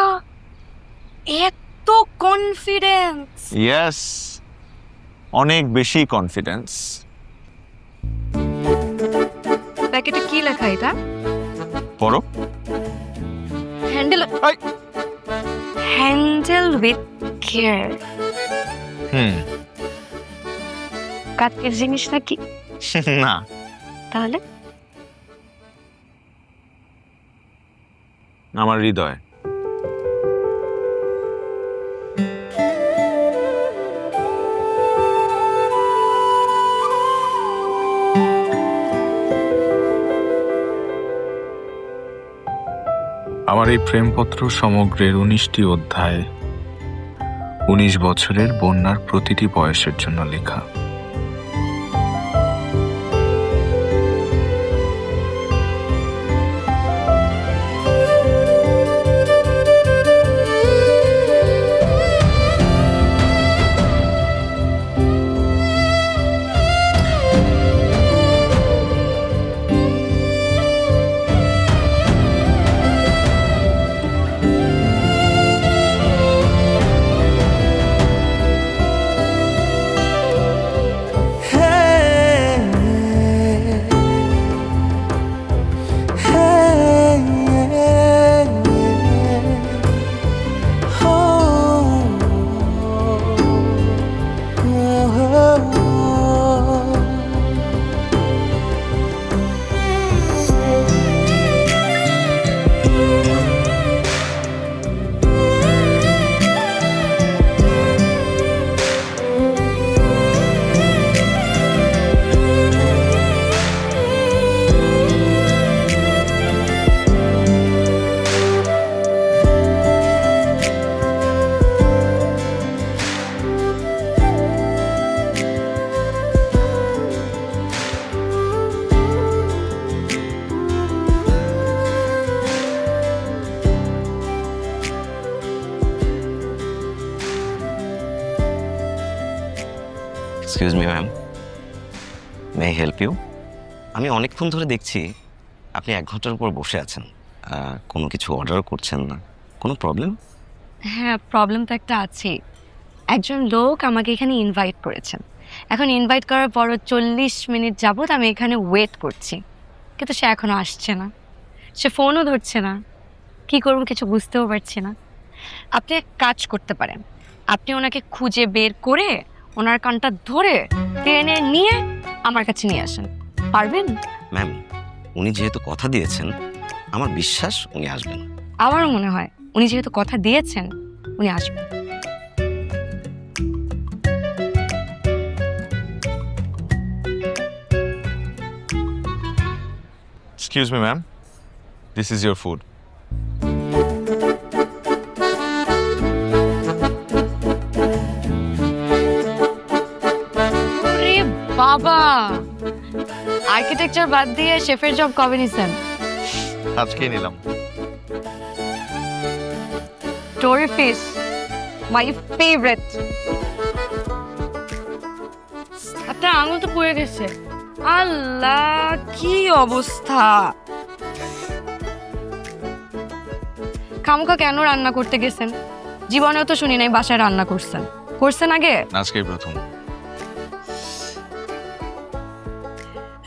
এত কনফিডেন্স! ইয়েস, অনেক বেশি কনফিডেন্স। প্যাকেটে কি লেখা এটা? পড়ো। Handle handle with care. কাঠের জিনিস নাকি? না। তাহলে আমার হৃদয়। আমার এই প্রেমপত্র সমগ্রের 19টি অধ্যায় 19 বছরের বন্যার প্রতিটি বয়সের জন্য লেখা। Excuse me ma'am, may I help you? আমি অনেকক্ষণ ধরে দেখছি আপনি 1 ঘন্টার উপর বসে আছেন, কোনো কিছু অর্ডার করছেন না। কোনো প্রবলেম? হ্যাঁ, প্রবলেম তো একটা আছে। একজন লোক আমাকে এখানে ইনভাইট করেছেন। এখন ইনভাইট করার পরও 40 মিনিট যাবত আমি এখানে ওয়েট করছি, কিন্তু সে এখনো আসছে না, সে ফোনও ধরছে না। কি করব কিছু বুঝতেও পারছি না। আপনি এক কাজ করতে পারেন, আপনি ওনাকে খুঁজে বের করে ওনার কানটা ধরে টেনে নিয়ে আমার কাছে নিয়ে আসেন, পারবেন? ম্যাম, উনি যেহেতু কথা দিয়েছেন, আমার বিশ্বাস উনি আসবেন। আমারও মনে হয় উনি যেহেতু কথা দিয়েছেন উনি আসবেন। Excuse me, ma'am. This is your food. ওরে বাবা, আর্কিটেকচার বাদ দিয়ে শেফের জব কবে নিছেন? আজকেই নিলাম। টোরি ফিশ, মাই ফেভারিট। আপনার আঙুল তো পুড়ে গেছে। আল্লাহ, কি অবস্থা! খামুখা কেন রান্না করতে গেছেন? জীবনেও তো শুনি নাই বাসায় রান্না করছেন। করছেন আগে? আজকেই প্রথম।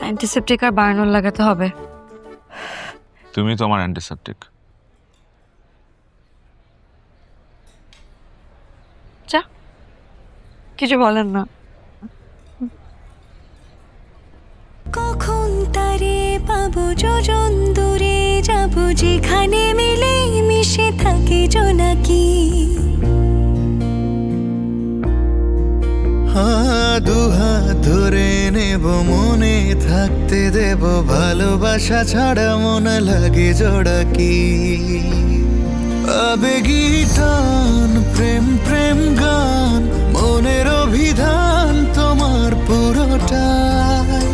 অ্যান্টিসেপটিক আর বার্নল লাগাতে হবে। তুমি তো আমার অ্যান্টিসেপটিক। যা, কিছু বলেন না। কখন তারে পাবো যোজন দূরে যাব যেখানে মিলে মিশে থাকে জোনাকি দুহাত ধরে নেব মনে থাকতে দেব ভালোবাসা ছাড়া মন লাগে জোড়া কি আবেগী টান প্রেম প্রেম গান মনের অভিধান তোমার পুরোটাই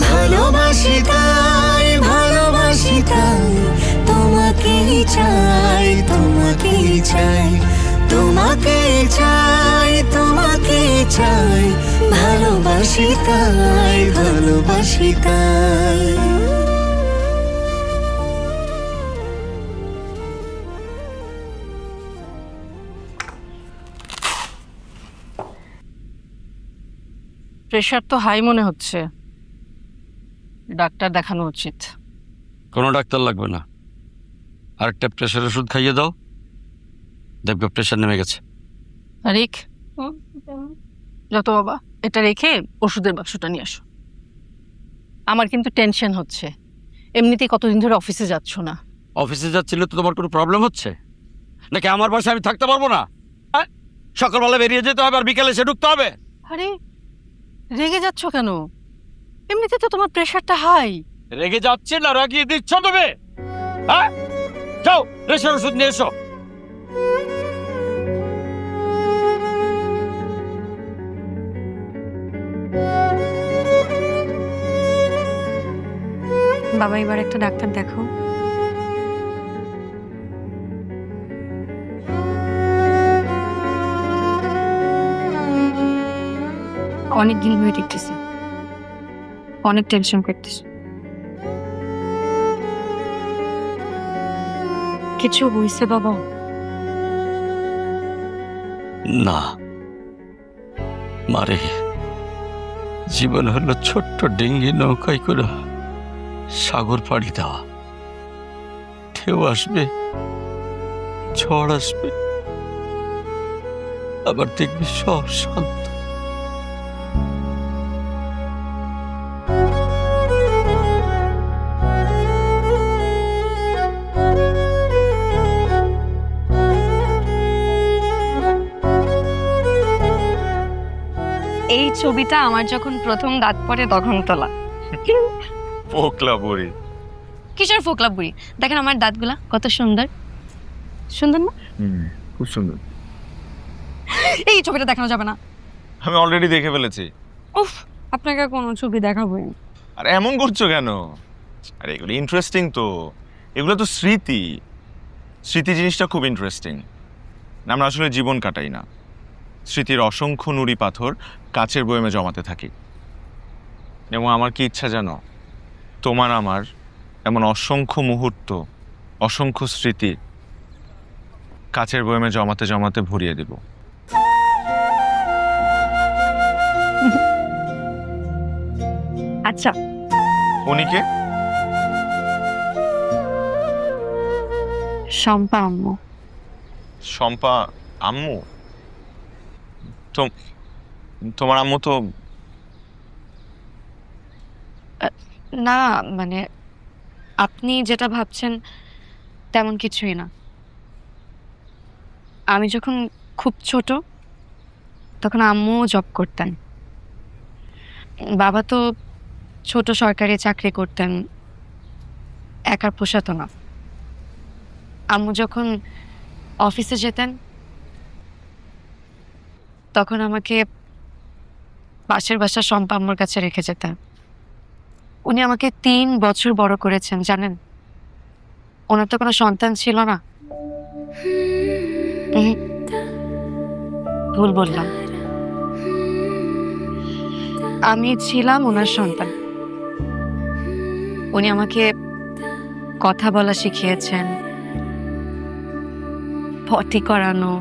ভালোবাসি তাই তোমাকেই চাই তোমাকেই চাই তোমাকেই চাই তোমাকেই চাই ভালোবাসি তাই প্রেশার তো হাই মনে হচ্ছে, ডাক্তার দেখানো উচিত। কোনো ডাক্তার লাগবে না, আরেকটা প্রেশার ওষুধ খাইয়ে দাও, দেখবে প্রেশার নেমে গেছে। তারিক, যত বাবা, এটা রেখে ওষুধের বাক্সটা নিয়ে আসো। আমার কিন্তু টেনশন হচ্ছে, এমনিতেই কতদিন ধরে অফিসে যাচ্ছ না। অফিসে যাচ্ছিলে তো তোমার কোনো প্রবলেম হচ্ছে নাকি? আমার বাসায় আমি থাকতে পারবো না? হ্যাঁ, সকালবেলা বেরিয়ে যেতে হবে আর বিকালে এসে ঢুকতে হবে। আরে রেগে যাচ্ছ কেন? এমনিতে তো তোমার প্রেশারটা হাই। রেগে যাচ্ছে না রাগিয়ে দিচ্ছ তুমি? হ্যাঁ, যাও প্রেশার ওষুধ নিয়ে এসো। বাবা, এবার একটা ডাক্তার দেখো। অনেক দিন হয়ে দেখতেছি, অনেক টেনশন করতেছি। কিছু হয়েছে বাবা? না মারে, জীবন হলো ছোট্ট ডিঙ্গি নৌকায় করে সাগর পাড়ি দেওয়া। ঢেউ আসবে, ঝড় আসবে, আবার দেখবি সব শান্ত। এই ছবিটা আমার যখন প্রথম দাঁত পড়ে তখন তোলা। পোকলা বুড়ি। কিসের ফোকলা বুড়ি? দেখেন আমার দাঁতগুলা কত সুন্দর, সুন্দর না? খুব সুন্দর। এই ছবিটা দেখানো যাবে না। আমি অলরেডি দেখে ফেলেছি। উফ, আপনাকে কোনো ছবি দেখাবো? আর এমন করছো কেন? আরে এগুলো ইন্টারেস্টিং তো, এগুলো তো স্মৃতি। স্মৃতি জিনিসটা খুব ইন্টারেস্টিং। আমরা আসলে জীবন কাটাই না, স্মৃতির অসংখ্য নুড়ি পাথর কাচের বয়মে জমাতে থাকি। এবং আমার কি ইচ্ছা জানো, তোমার আমার এমন অসংখ্য মুহূর্ত, অসংখ্য স্মৃতি কাচের বয়মে জমাতে জমাতে ভরিয়ে দেব। আচ্ছা, উনিকে? শম্পা আম্মু। শম্পা আম্মু? তোমার আম্মু তো না, মানে আপনি যেটা ভাবছেন তেমন কিছুই না। আমি যখন খুব ছোট তখন আম্মু জব করতেন, বাবা তো ছোট সরকারি চাকরি করতেন, একার পোষাতো না। আম্মু যখন অফিসে যেতেন তখন আমাকে পাশের বাসা শম্পা আম্মুর কাছে রেখে যেতেন। উনি আমাকে 3 বছর বড় করেছেন, জানেন? ওনার তো কোনো সন্তান ছিল না। ভুল বললাম, আমি ছিলাম ওনার সন্তান। উনি আমাকে কথা বলা শিখিয়েছেন, পটি করানো,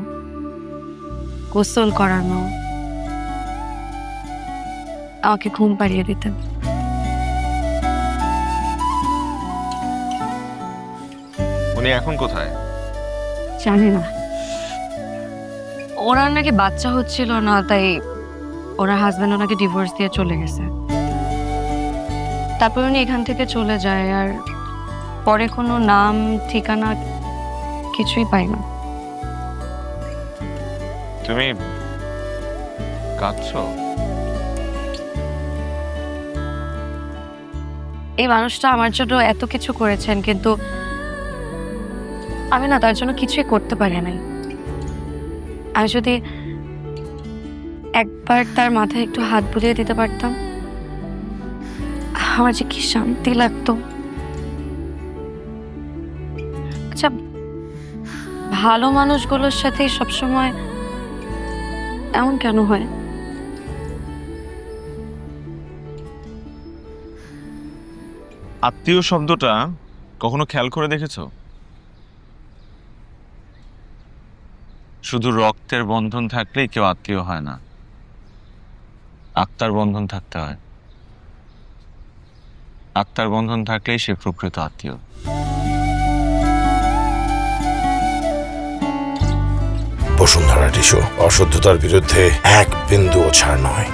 গোসল করানো, আমাকে ঘুম পাড়িয়ে দিতেন। উনি এখন কোথায়? জানি না, ওনার নাকি বাচ্চা হচ্ছিল না, তাই ওনার হাজবেন্ড ওনাকে ডিভোর্স দিয়ে চলে গেছে। তারপর উনি এখান থেকে চলে যায়, আর পরে কোনো নাম ঠিকানা কিছুই পাই না। তুমি কাঁদছো? এই মানুষটা আমার জন্য এত কিছু করেছেন, কিন্তু আমি না তার জন্য কিছুই করতে পারি নাই। আমি যদি একবার তার মাথায় একটু হাত বুলিয়ে দিতে পারতাম, আমার যে কি শান্তি লাগতো। আচ্ছা, ভালো মানুষগুলোর সাথে সবসময় এমন কেন হয়? আত্মীয় শব্দটা কখনো খেয়াল করে দেখেছো? শুধু রক্তের বন্ধন থাকলেই কেউ আত্মীয় হয় না, আত্মার বন্ধন থাকতে হয়। আত্মার বন্ধন থাকলেই সে প্রকৃত আত্মীয়। বসুন্ধরা টিস্যু, অশুদ্ধতার বিরুদ্ধে এক বিন্দুও ছাড় নয়।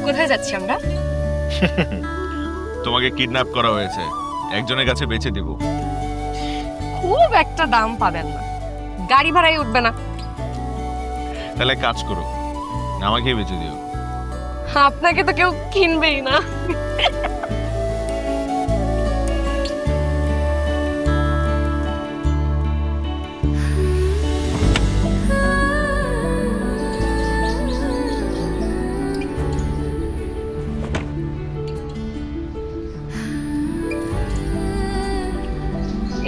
কোথায় যাচ্ছি আমরা? তোমাকে কিডন্যাপ করা হয়েছে, একজনের কাছে বেচে দেব। খুব একটা দাম পাবেন না, গাড়ি ভাড়াই উঠবে না। তাহলে কাজ করো, আমাকেই বেচে দিও। আপনাকে তো কেউ কিনবেই না।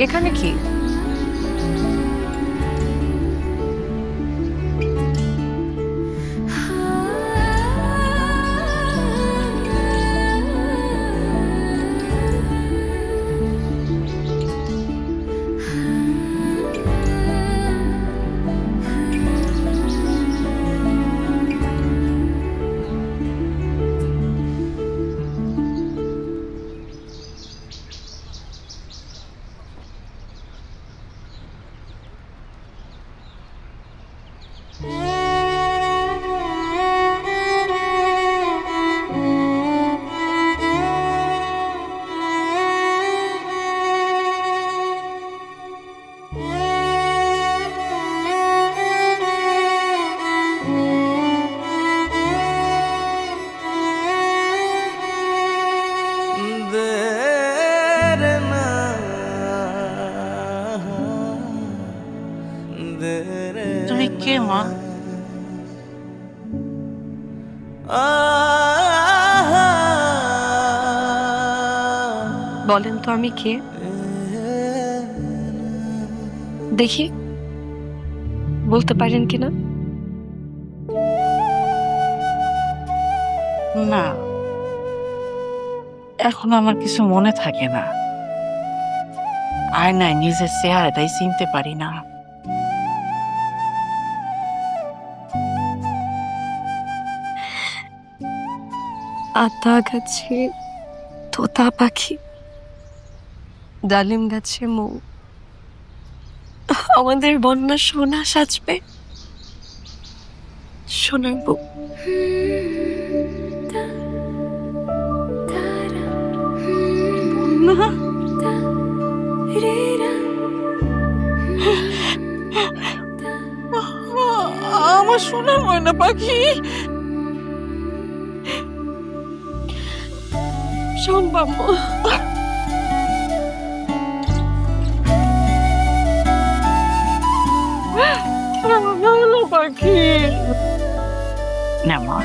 এখানে কি? তুমি কে মা? বলেন তো আমি কে? দেখি বলতে পারেন কিনা। না, এখন আমার কিছু মনে থাকে না। আয়নায় নিজের চেহারাটাই চিনতে পারি না। আতা গাছে তোতা পাখি, ডালিম গাছে মৌ, আমাদের বন্যা সোনা সাজবে, সোনার বউ। বন্যা আমার সোনার ময়না পাখি। শোন বাম্মু, ভালো পাখি না মা।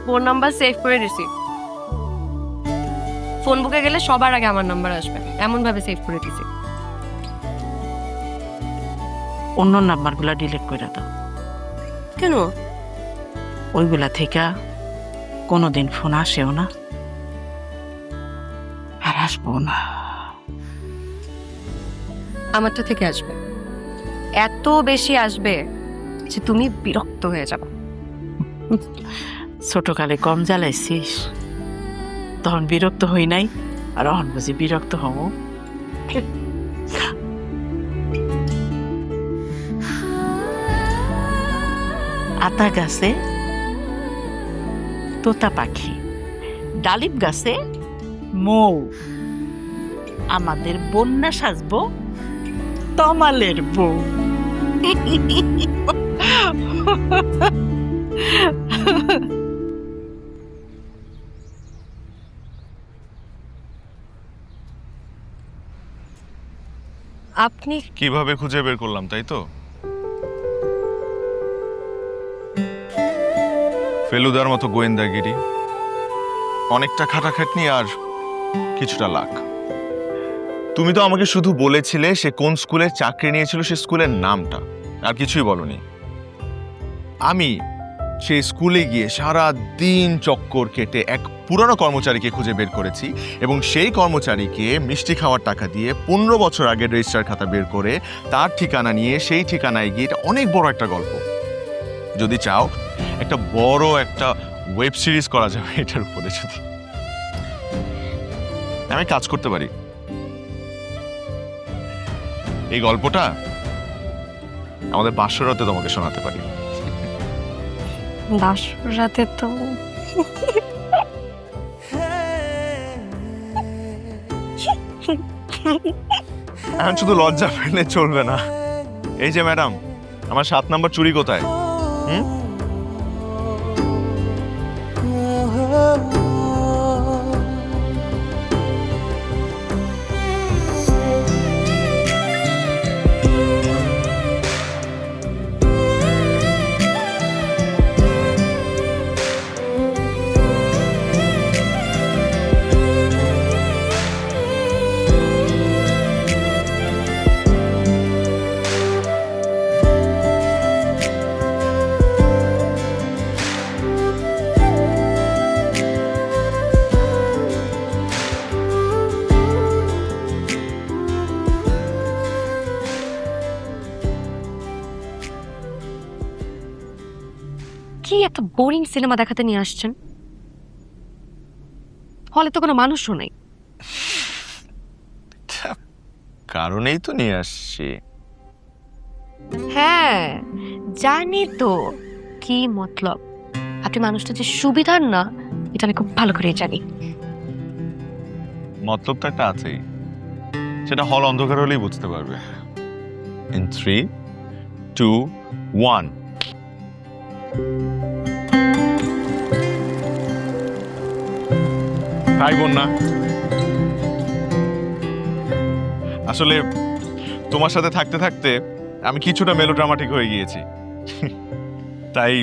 ফোন নাম্বার সেভ করে দিছি, ফোন বুকে গেলে সবার আগে আমার নাম্বার আসবে, এমন ভাবে সেভ করে দিছি। অন্য নাম্বারগুলো ডিলিট করে দাও। কেন? ওইগুলা থেকে কোনোদিন ফোন আসেও না, আর আসবো না। আমারটা থেকে আসবে, এত বেশি আসবে যে তুমি বিরক্ত হয়ে যাবে। ছোটকালে কম জ্বালাইছিস, তখন বিরক্ত হই নাই, আর অহন বুঝি বিরক্ত হব। আতা গাছে তোতা পাখি, ডালিম গাছে মৌ, আমাদের বন্যা সাজবো তমালের বউ। আপনি কিভাবে খুঁজে বের করলাম তাই তো? ফেলুদার মতো গোয়েন্দাগিরি, অনেকটা খাটাখাটনি আর কিছুটা লাক। তুমি তো আমাকে শুধু বলেছিলে সে কোন স্কুলে চাকরি নিয়েছিল, সে স্কুলের নামটা, আর কিছুই বলনি। আমি সেই স্কুলে গিয়ে সারা দিন চক্কর কেটে এক পুরানো কর্মচারীকে খুঁজে বের করেছি এবং সেই কর্মচারীকে মিষ্টি খাওয়ার টাকা দিয়ে 15 বছর আগে রেজিস্টার খাতা বের করে তার ঠিকানা নিয়ে সেই ঠিকানায় গিয়ে, এটা অনেক বড় একটা গল্প। যদি চাও একটা বড় একটা ওয়েব সিরিজ করা যাবে এটার উপরে। যদি আমি কাজ করতে পারি, এই গল্পটা আমাদের বাসরাতে তোমাকে শোনাতে পারি। বাসরাতে তো এখন শুধু লজ্জা পেলে চলবে না। এই যে ম্যাডাম, আমার 7 নম্বর চুড়ি কোথায়? কি একটা বোরিং সিনেমা দেখাতে নিয়ে আসছেন? হলে তো কোনো মানুষও নেই। কারণেই তো নিয়ে আসছি। হ্যাঁ জানি তো কি মতলব। আপনি মানুষটা যে সুবিধার না এটা আমি খুব ভালো করে জানি। মতলব তো একটা আছেই, সেটা হল অন্ধকার হলেই বুঝতে পারবে। In 3, 2, 1 ভাই বোন না, আসলে তোমার সাথে থাকতে থাকতে আমি কিছুটা মেলোড্রামাটিক হয়ে গিয়েছি, তাই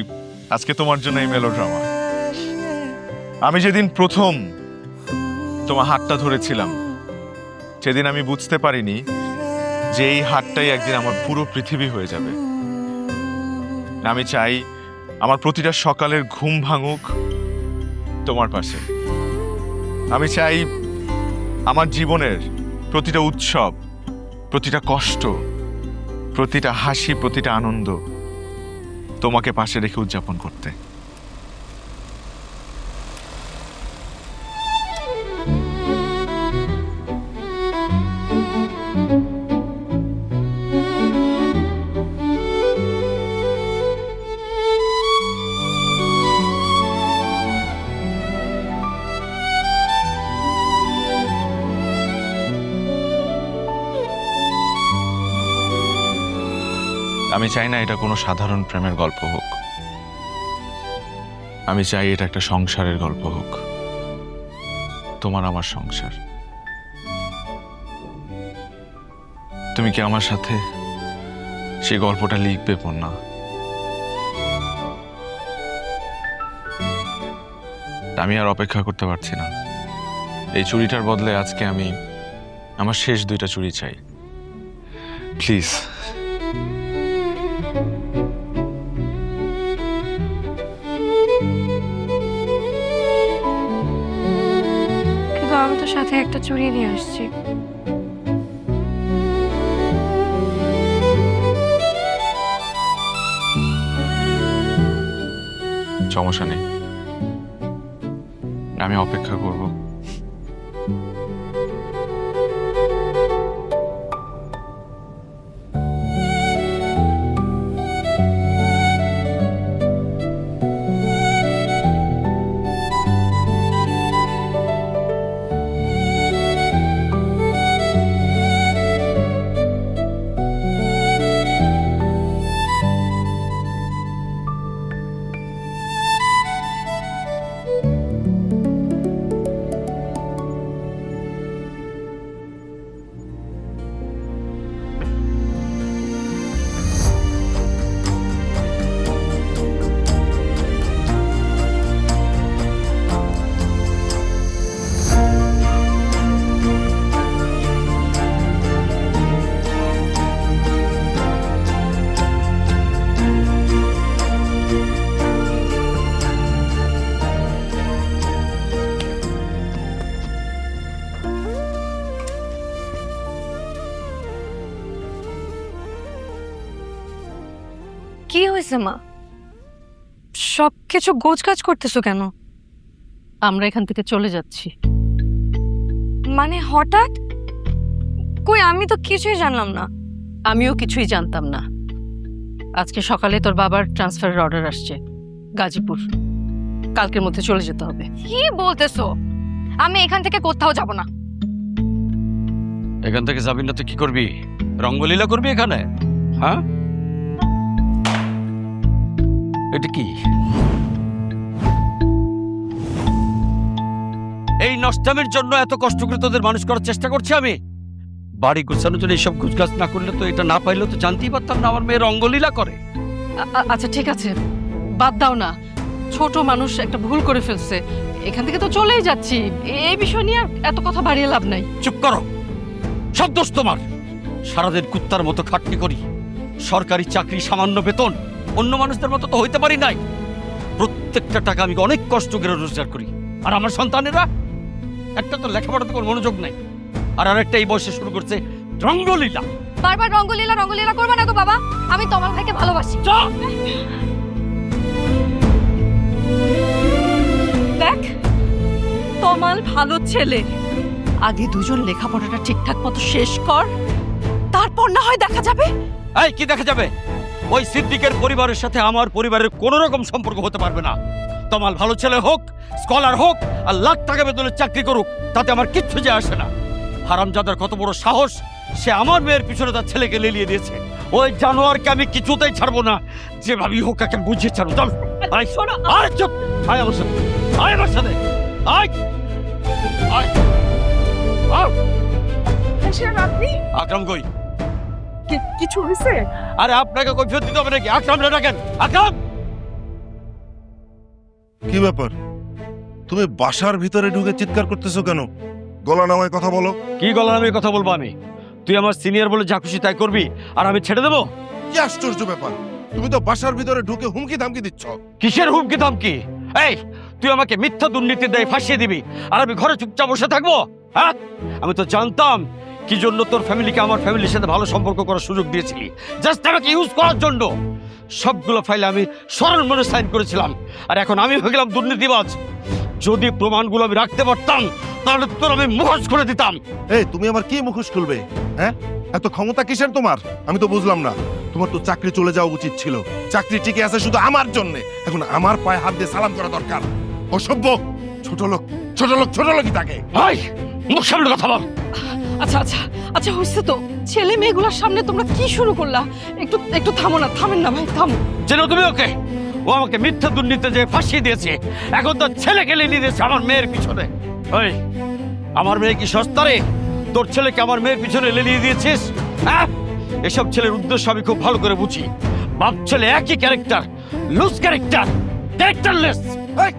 আজকে তোমার জন্য এই মেলোড্রামা। আমি যেদিন প্রথম তোমার হাতটা ধরেছিলাম সেদিন আমি বুঝতে পারিনি যে এই হাতটাই একদিন আমার পুরো পৃথিবী হয়ে যাবে। আমি চাই আমার প্রতিটা সকালের ঘুম ভাঙুক তোমার পাশে। আমি চাই আমার জীবনের প্রতিটা উৎসব, প্রতিটা কষ্ট, প্রতিটা হাসি, প্রতিটা আনন্দ তোমাকে পাশে রেখে উদযাপন করতে। আমি চাই না এটা কোনো সাধারণ প্রেমের গল্প হোক, আমি চাই এটা একটা সংসারের গল্প হোক, তোমার আমার সংসার। তুমি কি আমার সাথে সেই গল্পটা লিখবে পূর্ণা? আমি আর অপেক্ষা করতে পারছি না। এই চুড়িটার বদলে আজকে আমি আমার শেষ 2টা চুড়ি চাই, প্লিজ। কিন্তু আমি তো সাথে একটা চুড়ি নিয়ে আসছি। সমস্যা নেই, আমি অপেক্ষা করব। কি হয়েছে মা? সবকিছু গোছগাছ করতেছো কেন? আমরা এখান থেকে চলে যাচ্ছি। মানে হঠাৎ? কই, আমি তো কিছুই জানলাম না। আমিও কিছুই জানতাম না। আজকে সকালে তোর বাবার ট্রান্সফারের অর্ডার আসছে গাজীপুর, কালকের মধ্যে চলে যেতে হবে। কি বলতেছো? আমি এখান থেকে কোথাও যাব না। এখান থেকে যাবি না তো কি করবি? রঙ্গলীলা করবি এখানে? হ্যাঁ, এটা কি? এই নষ্টামের জন্য এত কষ্ট করে তোদের মানুষ করার চেষ্টা করছি আমি। বাড়ি গোছানোর জন্য এইসব গুছগাছ না করলে তো, এটা না পাইলে তো জানতেই পারতাম না আমার মেয়ে রঙ্গলীলা করে। আচ্ছা ঠিক আছে, বাদ দাও না। ছোট মানুষ একটা ভুল করে ফেলছে, এখান থেকে তো চলেই যাচ্ছি। এই বিষয় নিয়ে এত কথা বাড়িয়ে লাভ নাই। চুপ করো, সব দোষ তোমার। সারাদিন কুত্তার মতো খাটনি করি, সরকারি চাকরি, সামান্য বেতন, অন্য মানুষদের মতো তো হইতে পারি নাই। প্রত্যেকটা টাকা আমি অনেক কষ্ট করে রোজগার করি, আর আমার সন্তানেরা একটা তো লেখাপড়াতে কোনো মনোযোগ নাই, আর আরেকটা এই বয়সে শুরু করছে রঙ্গলীলা। বারবার রঙ্গলীলা রঙ্গলীলা করবে না তো বাবা, আমি তমাল ভাইকে ভালোবাসি। দেখ, তমাল ভালো ছেলে, আগে দুজন লেখাপড়াটা ঠিকঠাক মতো শেষ কর, তারপর না হয় দেখা যাবে। এই কি দেখা যাবে? ওই সিদ্দিকের পরিবারের সাথে আমার পরিবারের কোনো রকম সম্পর্ক হতে পারবে না। তমাল ভালো ছেলে হোক, স্কলার হোক, আর লাখ টাকা বেতনের চাকরি করুক, তাতে আমার কিচ্ছু যায় আসে না। হারামজাদার কত বড় সাহস, সে আমার মেয়ের পিছনে তার ছেলেকে লেলিয়ে দিয়েছে। ওই জানোয়ারকে আমি কিছুতেই ছাড়বো না, যেভাবেই হোক একে বুঝিয়ে ছাড়বো। চল, আয় শোনো, আয় চুপ, আয় আমার সাথে, আয় আমার সাথে, আয় আয়। আপনি আকরাম কই? কিছু হয়েছে? আরে আপনাকে কৈফিয়ত দিতে হবে নাকি? আকরাম রে ডাকেন। আকরাম! কি ব্যাপার, তুমি বাসার ভিতরে ঢুকে চিৎকার করতেছো কেন? গলা নামায় কথা বলো। কি গলা নামিয়ে কথা বলবো আমি? তুই আমার সিনিয়র বলে যা খুশি তাই করবি, আর আমি ছেড়ে দেবো? কি আশ্চর্য ব্যাপার, তুমি তো বাসার ভিতরে ঢুকে হুমকি ধামকি দিচ্ছ। কিসের হুমকি ধামকি? এই, তুই আমাকে মিথ্যা দুর্নীতি দেয় ফাঁসিয়ে দিবি, আর আমি ঘরে চুপচাপ বসে থাকবো? হ্যাঁ, আমি তো জানতাম কি জন্য তোর ফ্যামিলিকে আমার ফ্যামিলির সাথে ভালো সম্পর্ক করার সুযোগ দিয়েছিলি, জাস্ট আমাকে ইউজ করার জন্য। সবগুলো ফাইলে আমি সরল মনে সাইন করেছিলাম, আর এখন আমি হয়ে গেলাম দুর্নীতিবাজ। যদি প্রমাণগুলো আমি রাখতে পারতাম, তাহলে তোর আমি মুখোশ করে দিতাম। এই, তুমি আমার কি মুখোশ খুলবে? হ্যাঁ, এত ক্ষমতা কিসের তোমার? আমি তো বুঝলাম না। তোমার তো চাকরি চলে যাওয়া উচিত ছিল। চাকরি টিকে আছে শুধু আমার জন্য, এখন আমার পায়ে হাত দিয়ে সালাম করা দরকার। অসভ্য, ছোট লোক, ছোট লোক, ছোট লোকই থাকে। ভাই, মুখ সামনে কথা বল। আচ্ছা আচ্ছা আচ্ছা, হয়েছে তো। ছেলে মেয়েগুলোর সামনে তোমরা কি শুরু করলা? একটু একটু থামো না, থামেন না ভাই, থামো। চেনো তুমি ওকে? ও আমাকে মিথ্যা দুর্নীতি যে ফাঁসিয়ে দিয়েছে, এখন তো ছেলেকে লেলিয়ে দিয়েছে আমার মেয়ের পিছনে। ওই, আমার মেয়ে কি সস্তা রে? তোর ছেলেকে আমার মেয়ের পিছনে লেলিয়ে দিয়েছিস? হ্যাঁ, এসব ছেলের উদ্দেশ্য আমি খুব ভালো করে বুঝি। বাপ ছেলে একই ক্যারেক্টার, লুজ ক্যারেক্টার, ক্যারেক্টারলেস। এই,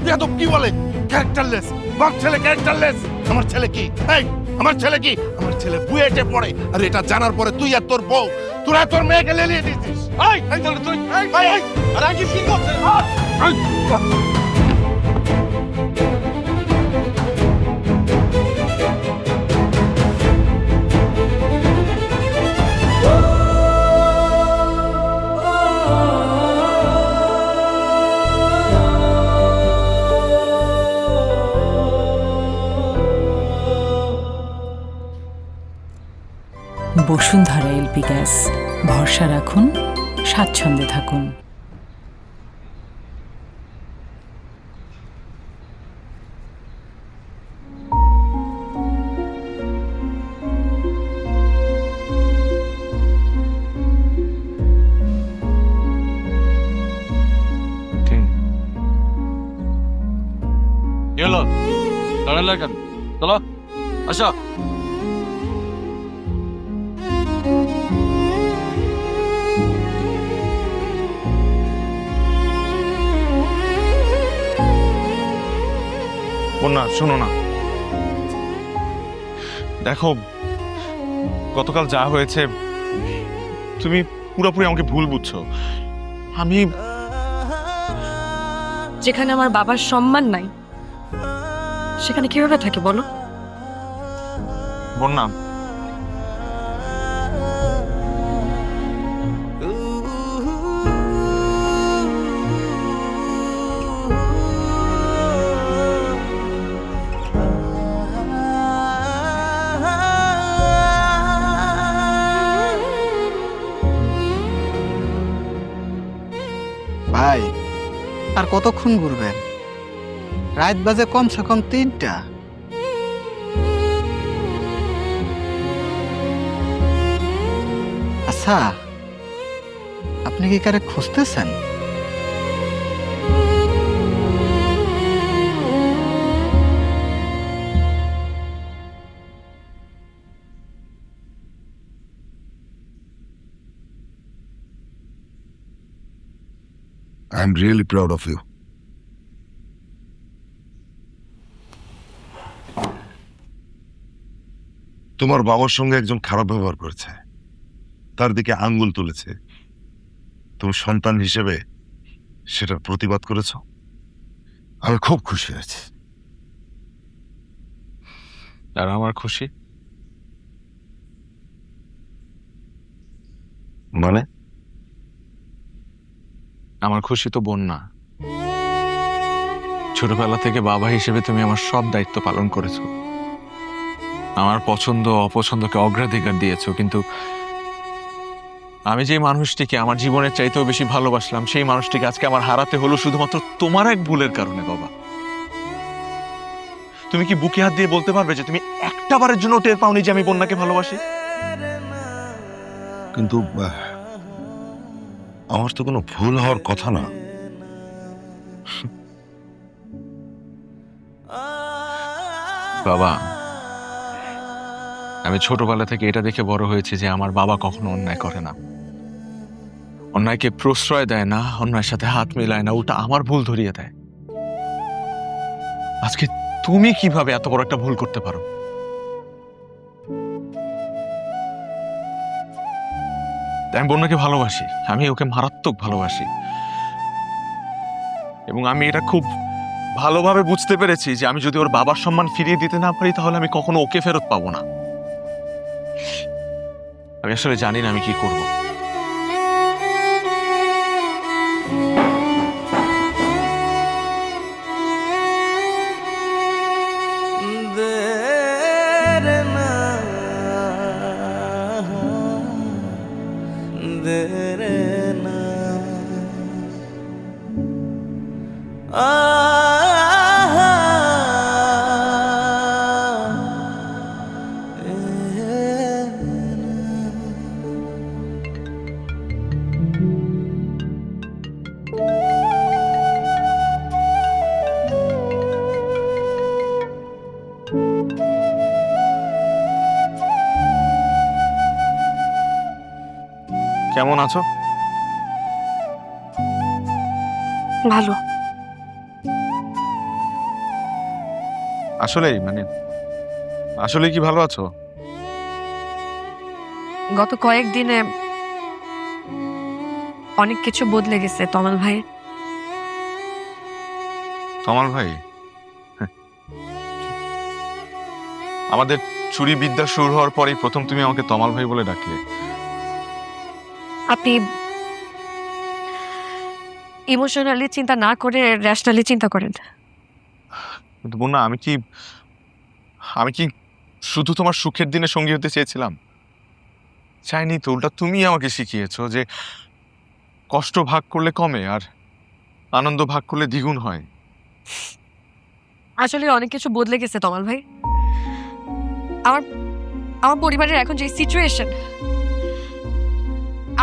বেয়াদব কি বলে? ক্যারেক্টারলেস? বাপ ছেলে ক্যারেক্টারলেস? আমার ছেলে কি? এই, আমার ছেলে কি? আমার ছেলে বুয়েটে পড়ে, আর এটা জানার পরে তুই আর তোর বউ, তোরা তোর মেয়েকে লেলিয়ে দিয়েছিস। এই, এই তাহলে তুই, এই, এই, আর আগে কি করছিস? বসুন্ধরা এলপি গ্যাস, ভরসা রাখুন, স্বাচ্ছন্দ্যে থাকুন। কি হলো, দাঁড়ালে কেন? চলো আসো। বন্যা শোনো না, দেখো গতকাল যা হয়েছে তুমি পুরোপুরি আমাকে ভুল বুঝছো। আমি যেখানে আমার বাবার সম্মান নাই সেখানে কিভাবে থাকে বলো? বন্যা ভাই আর কতক্ষণ ঘুরবেন? রাত বাজে কমসে কম 3টা। আচ্ছা, আপনি কি কারে খুঁজতেছেন? I'm really proud of you. তোমার বাবার সঙ্গে একজন খারাপ ব্যবহার করেছে, তার দিকে আঙ্গুল তুলেছে, তুমি সন্তান হিসেবে সেটার প্রতিবাদ করেছ। আমি খুব খুশি হয়েছি। আর আমার খুশি মানে? আমার খুশি তো বন্যা। ছোটবেলা থেকে বাবা হিসেবে তুমি আমার সব দায়িত্ব পালন করেছো, আমার পছন্দ অপছন্দকে অগ্রাধিকার দিয়েছো, কিন্তু আমি যে মানুষটিকে আমার জীবনের চাইতেও বেশি ভালোবাসলাম সেই মানুষটিকে আজকে আমার হারাতে হলো শুধুমাত্র তোমার এক ভুলের কারণে। বাবা, তুমি কি বুকে হাত দিয়ে বলতে পারবে যে তুমি একটা বারের জন্য টের পাওনি যে আমি বন্যাকে ভালোবাসি? কিন্তু আমার তো কোনো ভুল হওয়ার কথা না। বাবা, আমি ছোটবেলা থেকে এটা দেখে বড় হয়েছি যে আমার বাবা কখনো অন্যায় করে না, অন্যায়কে প্রশ্রয় দেয় না, অন্যায়ের সাথে হাত মেলায় না, ওটা আমার ভুল ধরিয়ে দেয়। আজকে তুমি কিভাবে এত বড় একটা ভুল করতে পারো? আমি বন্যাকে ভালোবাসি, আমি ওকে মারাত্মক ভালোবাসি, এবং আমি এটা খুব ভালোভাবে বুঝতে পেরেছি যে আমি যদি ওর বাবার সম্মান ফিরিয়ে দিতে না পারি তাহলে আমি কখনো ওকে ফেরত পাবো না। আমি আসলে জানি না আমি কি করব। কেমন আছো? ভালো। আসলেই আসলে কি ভালো আছো? গত কয়েকদিনে অনেক কিছু বদলে গেছে তমাল ভাই। তমাল ভাই? আমাদের চুরি বিদ্যা শুরু হওয়ার পরেই প্রথম তুমি আমাকে তমাল ভাই বলে ডাকলে। আপনি ইমোশনালি চিন্তা না করে রেশনালি চিন্তা করেন। কিন্তু বন্যা, আমি কি শুধু তোমার সুখের দিনে সঙ্গী হতে চেয়েছিলাম? চাইনি তো, উল্টা তুমি আমাকে শিখিয়েছো যে কষ্ট ভাগ করলে কমে আর আনন্দ ভাগ করলে দ্বিগুণ হয়। আসলে অনেক কিছু বদলে গেছে তমাল ভাই। আমার আমার পরিবারের এখন যে সিচুয়েশন,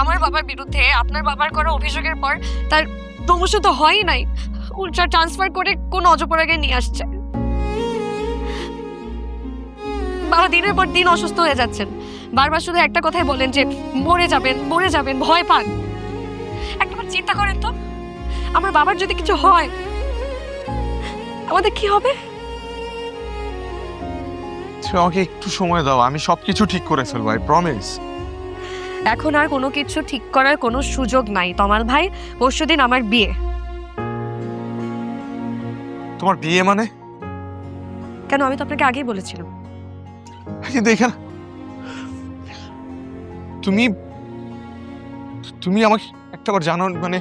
আমার বাবার বিরুদ্ধে আপনার বাবার করা অভিযোগের পর তার প্রমোশন তো হয়ই নাই, উল্টা ট্রান্সফার করে কোন অজপরাগে নিয়ে আসছে। বাবা দিনের পর দিন অসুস্থ হয়ে যাচ্ছেন, বারবার শুধু একটা কথাই বলেন যে মরে যাবেন, ভয় পান। একবার চিন্তা করেন তো, আমার বাবার যদি কিছু হয় আমাদের কি হবে? আমাকে একটু সময় দাও, আমি সবকিছু ঠিক করে ফেলবো, আই প্রমিস। এখন আর কোনো কিছু ঠিক করার কোনো সুযোগ নাই তমাল ভাই। পরশুদিন আমার বিয়ে। তোমার বিয়ে মানে? কেন, আমি তো আপনাকে আগেই বলেছিলাম। কিন্তু এখানে তুমি তুমি আমাকে একটাবার জানো, মানে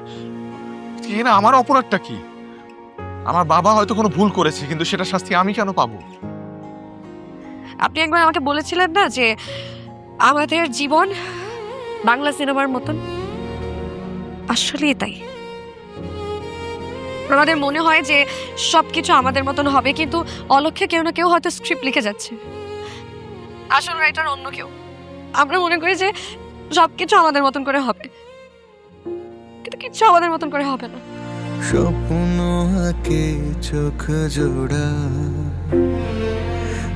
এখানে আমার অপরাধটা কি? আমার বাবা হয়তো কোনো ভুল করেছে, কিন্তু সেটা শাস্তি আমি কেন পাবো? আপনি একবার আমাকে বলেছিলেন না যে আমাদের জীবন বাংলা সিনেমার মতন। আসলেই তাই। আমাদের মনে হয় যে সবকিছু আমাদের মতন হবে, কিন্তু অলক্ষ্যে কেউ না কেউ হয়তো স্ক্রিপ্ট লিখে যাচ্ছে, আসল রাইটার অন্য কেউ। আমরা মনে করি যে সবকিছু আমাদের মতন করে হবে, কিন্তু কিছু আমাদের মতন করে হবে না। স্বপ্ন আঁকে চোখ জোড়া,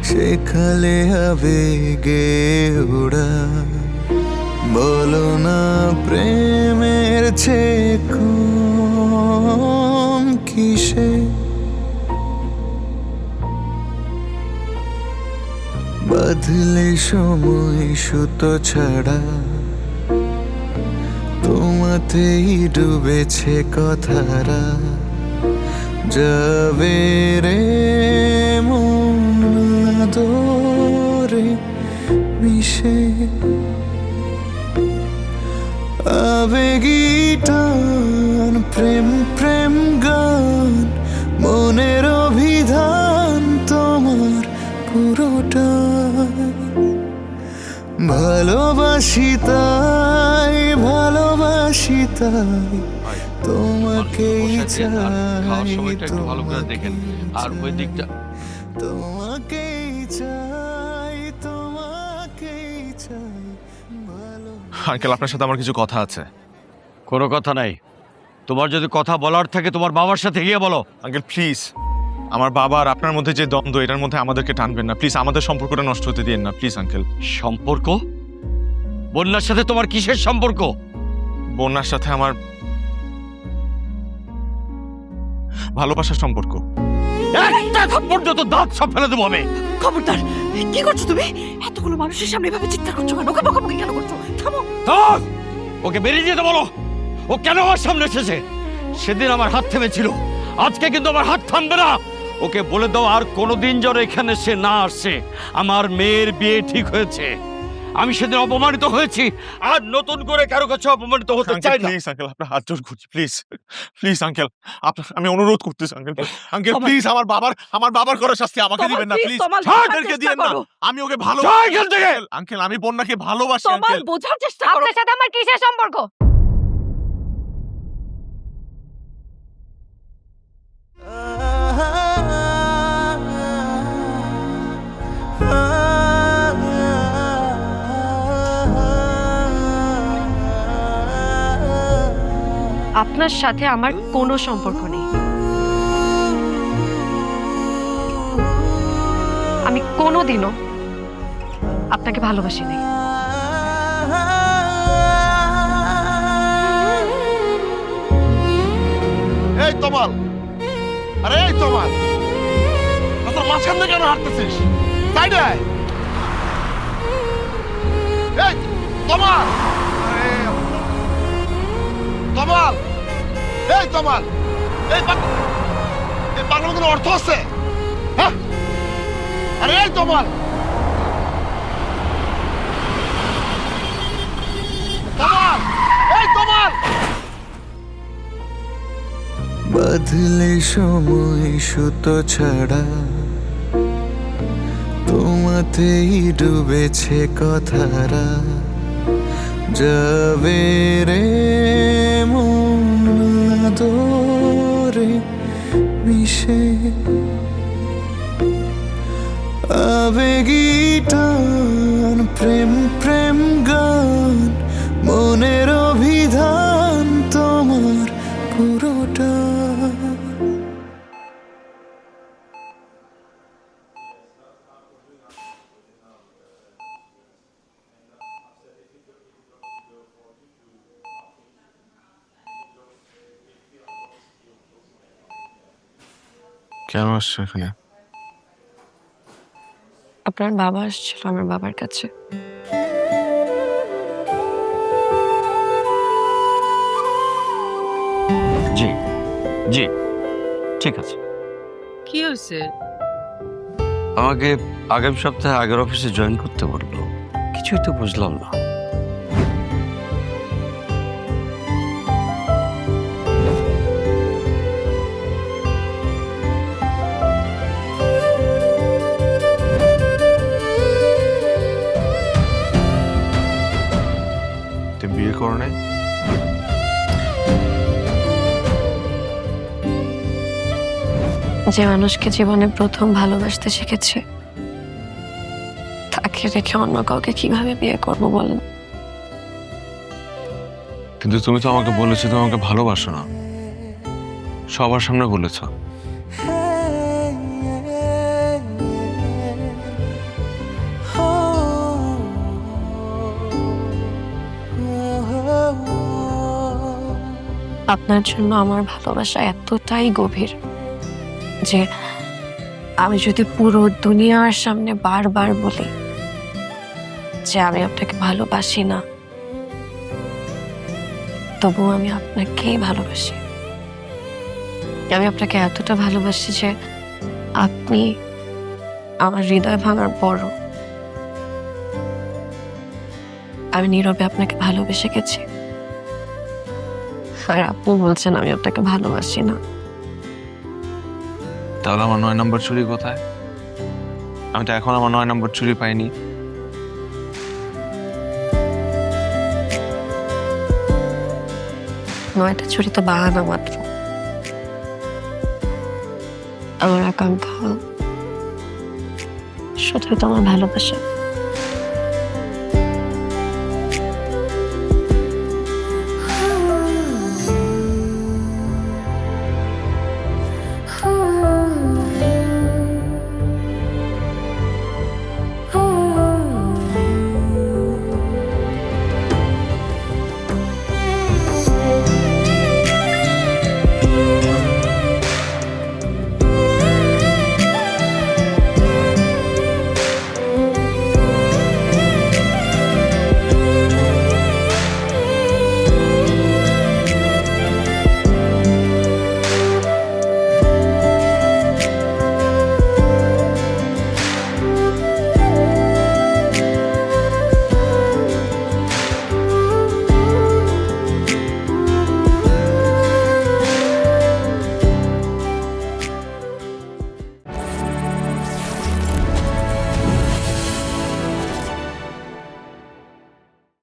শেখালে আবেগে ওড়া, বলো না প্রেমের চেয়ে কম কিসে, বাঁধলে সময় সুতো ছাড়া, তোমাতেই ডুবেছে কথারা, যাবে রে মন আদরে মিশে, আবেগী টান প্রেম প্রেম গান, মনের অভিধান তোমার পুরোটা, ভালোবাসি তাই তোমাকেই চাই, দেখেন আর ওই দিকটা তোমাকেই চাই, তোমাকেই চাই। আঙ্কেল, আপনার সাথে আমার কিছু কথা আছে। কোনো কথা নাই, তোমার যদি কথা বলার থাকে তোমার বাবার সাথে গিয়ে বলো। আঙ্কেল প্লিজ, আমার বাবা আর আপনার মধ্যে যে দ্বন্দ্ব, এটার মধ্যে আমাদেরকে টানবেন না প্লিজ, আমাদের সম্পর্কটা নষ্ট হতে দিন না প্লিজ আঙ্কেল। সম্পর্ক? বন্যার সাথে তোমার কিসের সম্পর্ক? বন্যার সাথে আমার ভালোবাসার সম্পর্ক। একটা থাপ্পড় তো দাঁত সব ফেলে দেবো আমি। খবরদার, কি করছো তুমি? এতগুলো মানুষের সামনে এভাবে চিৎকার করছো কেন? বকাবকি কেন করছো? থামো। ওকে বেরিয়ে যেতে বলো। ও কেন আমার সামনে এসেছে? সেদিন আমার হাত থেমেছিল, আজকে কিন্তু আমার হাত থামবে না। ওকে বলে দাও আর কোনোদিন যেন এখানে সে না আসে। আমার মেয়ের বিয়ে ঠিক হয়েছে, আমি সেদিন অপমানিত হয়েছি, আর নতুন করে কারো কাছে অপমানিত হতে চাই না। প্লিজ আঙ্কেল, আপনার হাত জোর করছি, প্লিজ প্লিজ আঙ্কেল, আপনার আমি অনুরোধ করতেছি আঙ্কেল। আঙ্কেল প্লিজ, আমার বাবার করার শাস্তি আমাকে দিবেন না প্লিজ, তাদেরকে দিবেন না। আমি ওকে ভালোবাসি আঙ্কেল, আমি বন্যাকে ভালোবাসি আঙ্কেল। বোঝার চেষ্টা করো। আপনার সাথে আমার কিসের সম্পর্ক? আপনার সাথে আমার কোনো সম্পর্ক নেই। আমি কোনোদিনও আপনাকে ভালোবাসি নাই। এই তমাল, আরে এই তমাল, তোর মাঝখান থেকে কেন হাঁটতেছিস? সাইডে আয়। এই তমাল, তমাল, এই তমাল, এই পাগলের কোনো অর্থ আছে? হ্যাঁ, আরে এই তমাল, তমাল, এই তমাল। বাঁধলে সময় সুতো ছাড়া, তোমাতেই ডুবেছে কথারা, যাবে রে মন আদরে মিশে আবেগী টান প্রেম প্রেম গান মনের অভিধান তোমার পুরোটা কেন আসছো এখানে? আপনার বাবা আসছিল আমার বাবার কাছে। জি জি ঠিক আছে। কি হয়েছে? আমাকে আগামী সপ্তাহে আগের অফিসে জয়েন করতে বললো, কিছুই তো বুঝলাম না। তুমি বিয়ে করো নাই? যে মানুষকে জীবনে প্রথম ভালোবাসতে শিখেছে তাকে রেখে অন্য কাউকে কিভাবে বিয়ে করবো বলেন? কিন্তু তুমি তো আমাকে বলেছো তুমি আমাকে ভালোবাসো না, সবার সামনে বলেছো। আপনার জন্য আমার ভালোবাসা এতটাই গভীর যে আমি যদি পুরো দুনিয়ার সামনে বারবার বলি যে আমি আপনাকে ভালোবাসি না, তবুও আমি আপনাকেই ভালোবাসি। আমি আপনাকে এতটা ভালোবাসি যে আপনি আমার হৃদয় ভাঙার বড়। আমি নীরবে আপনাকে ভালোবেসে গেছি, আর আপনি বলছেন আমি আপনাকে ভালোবাসি না। তাহলে আমার 9 নম্বর চুরি কোথায়? আমি তো এখন আমার 9 নম্বর চুরি পাইনি। নয়টা চুরি তো বাহানা মাত্র। আমার আকাঙ্ক্ষা শুধুই তোমার ভালোবাসা।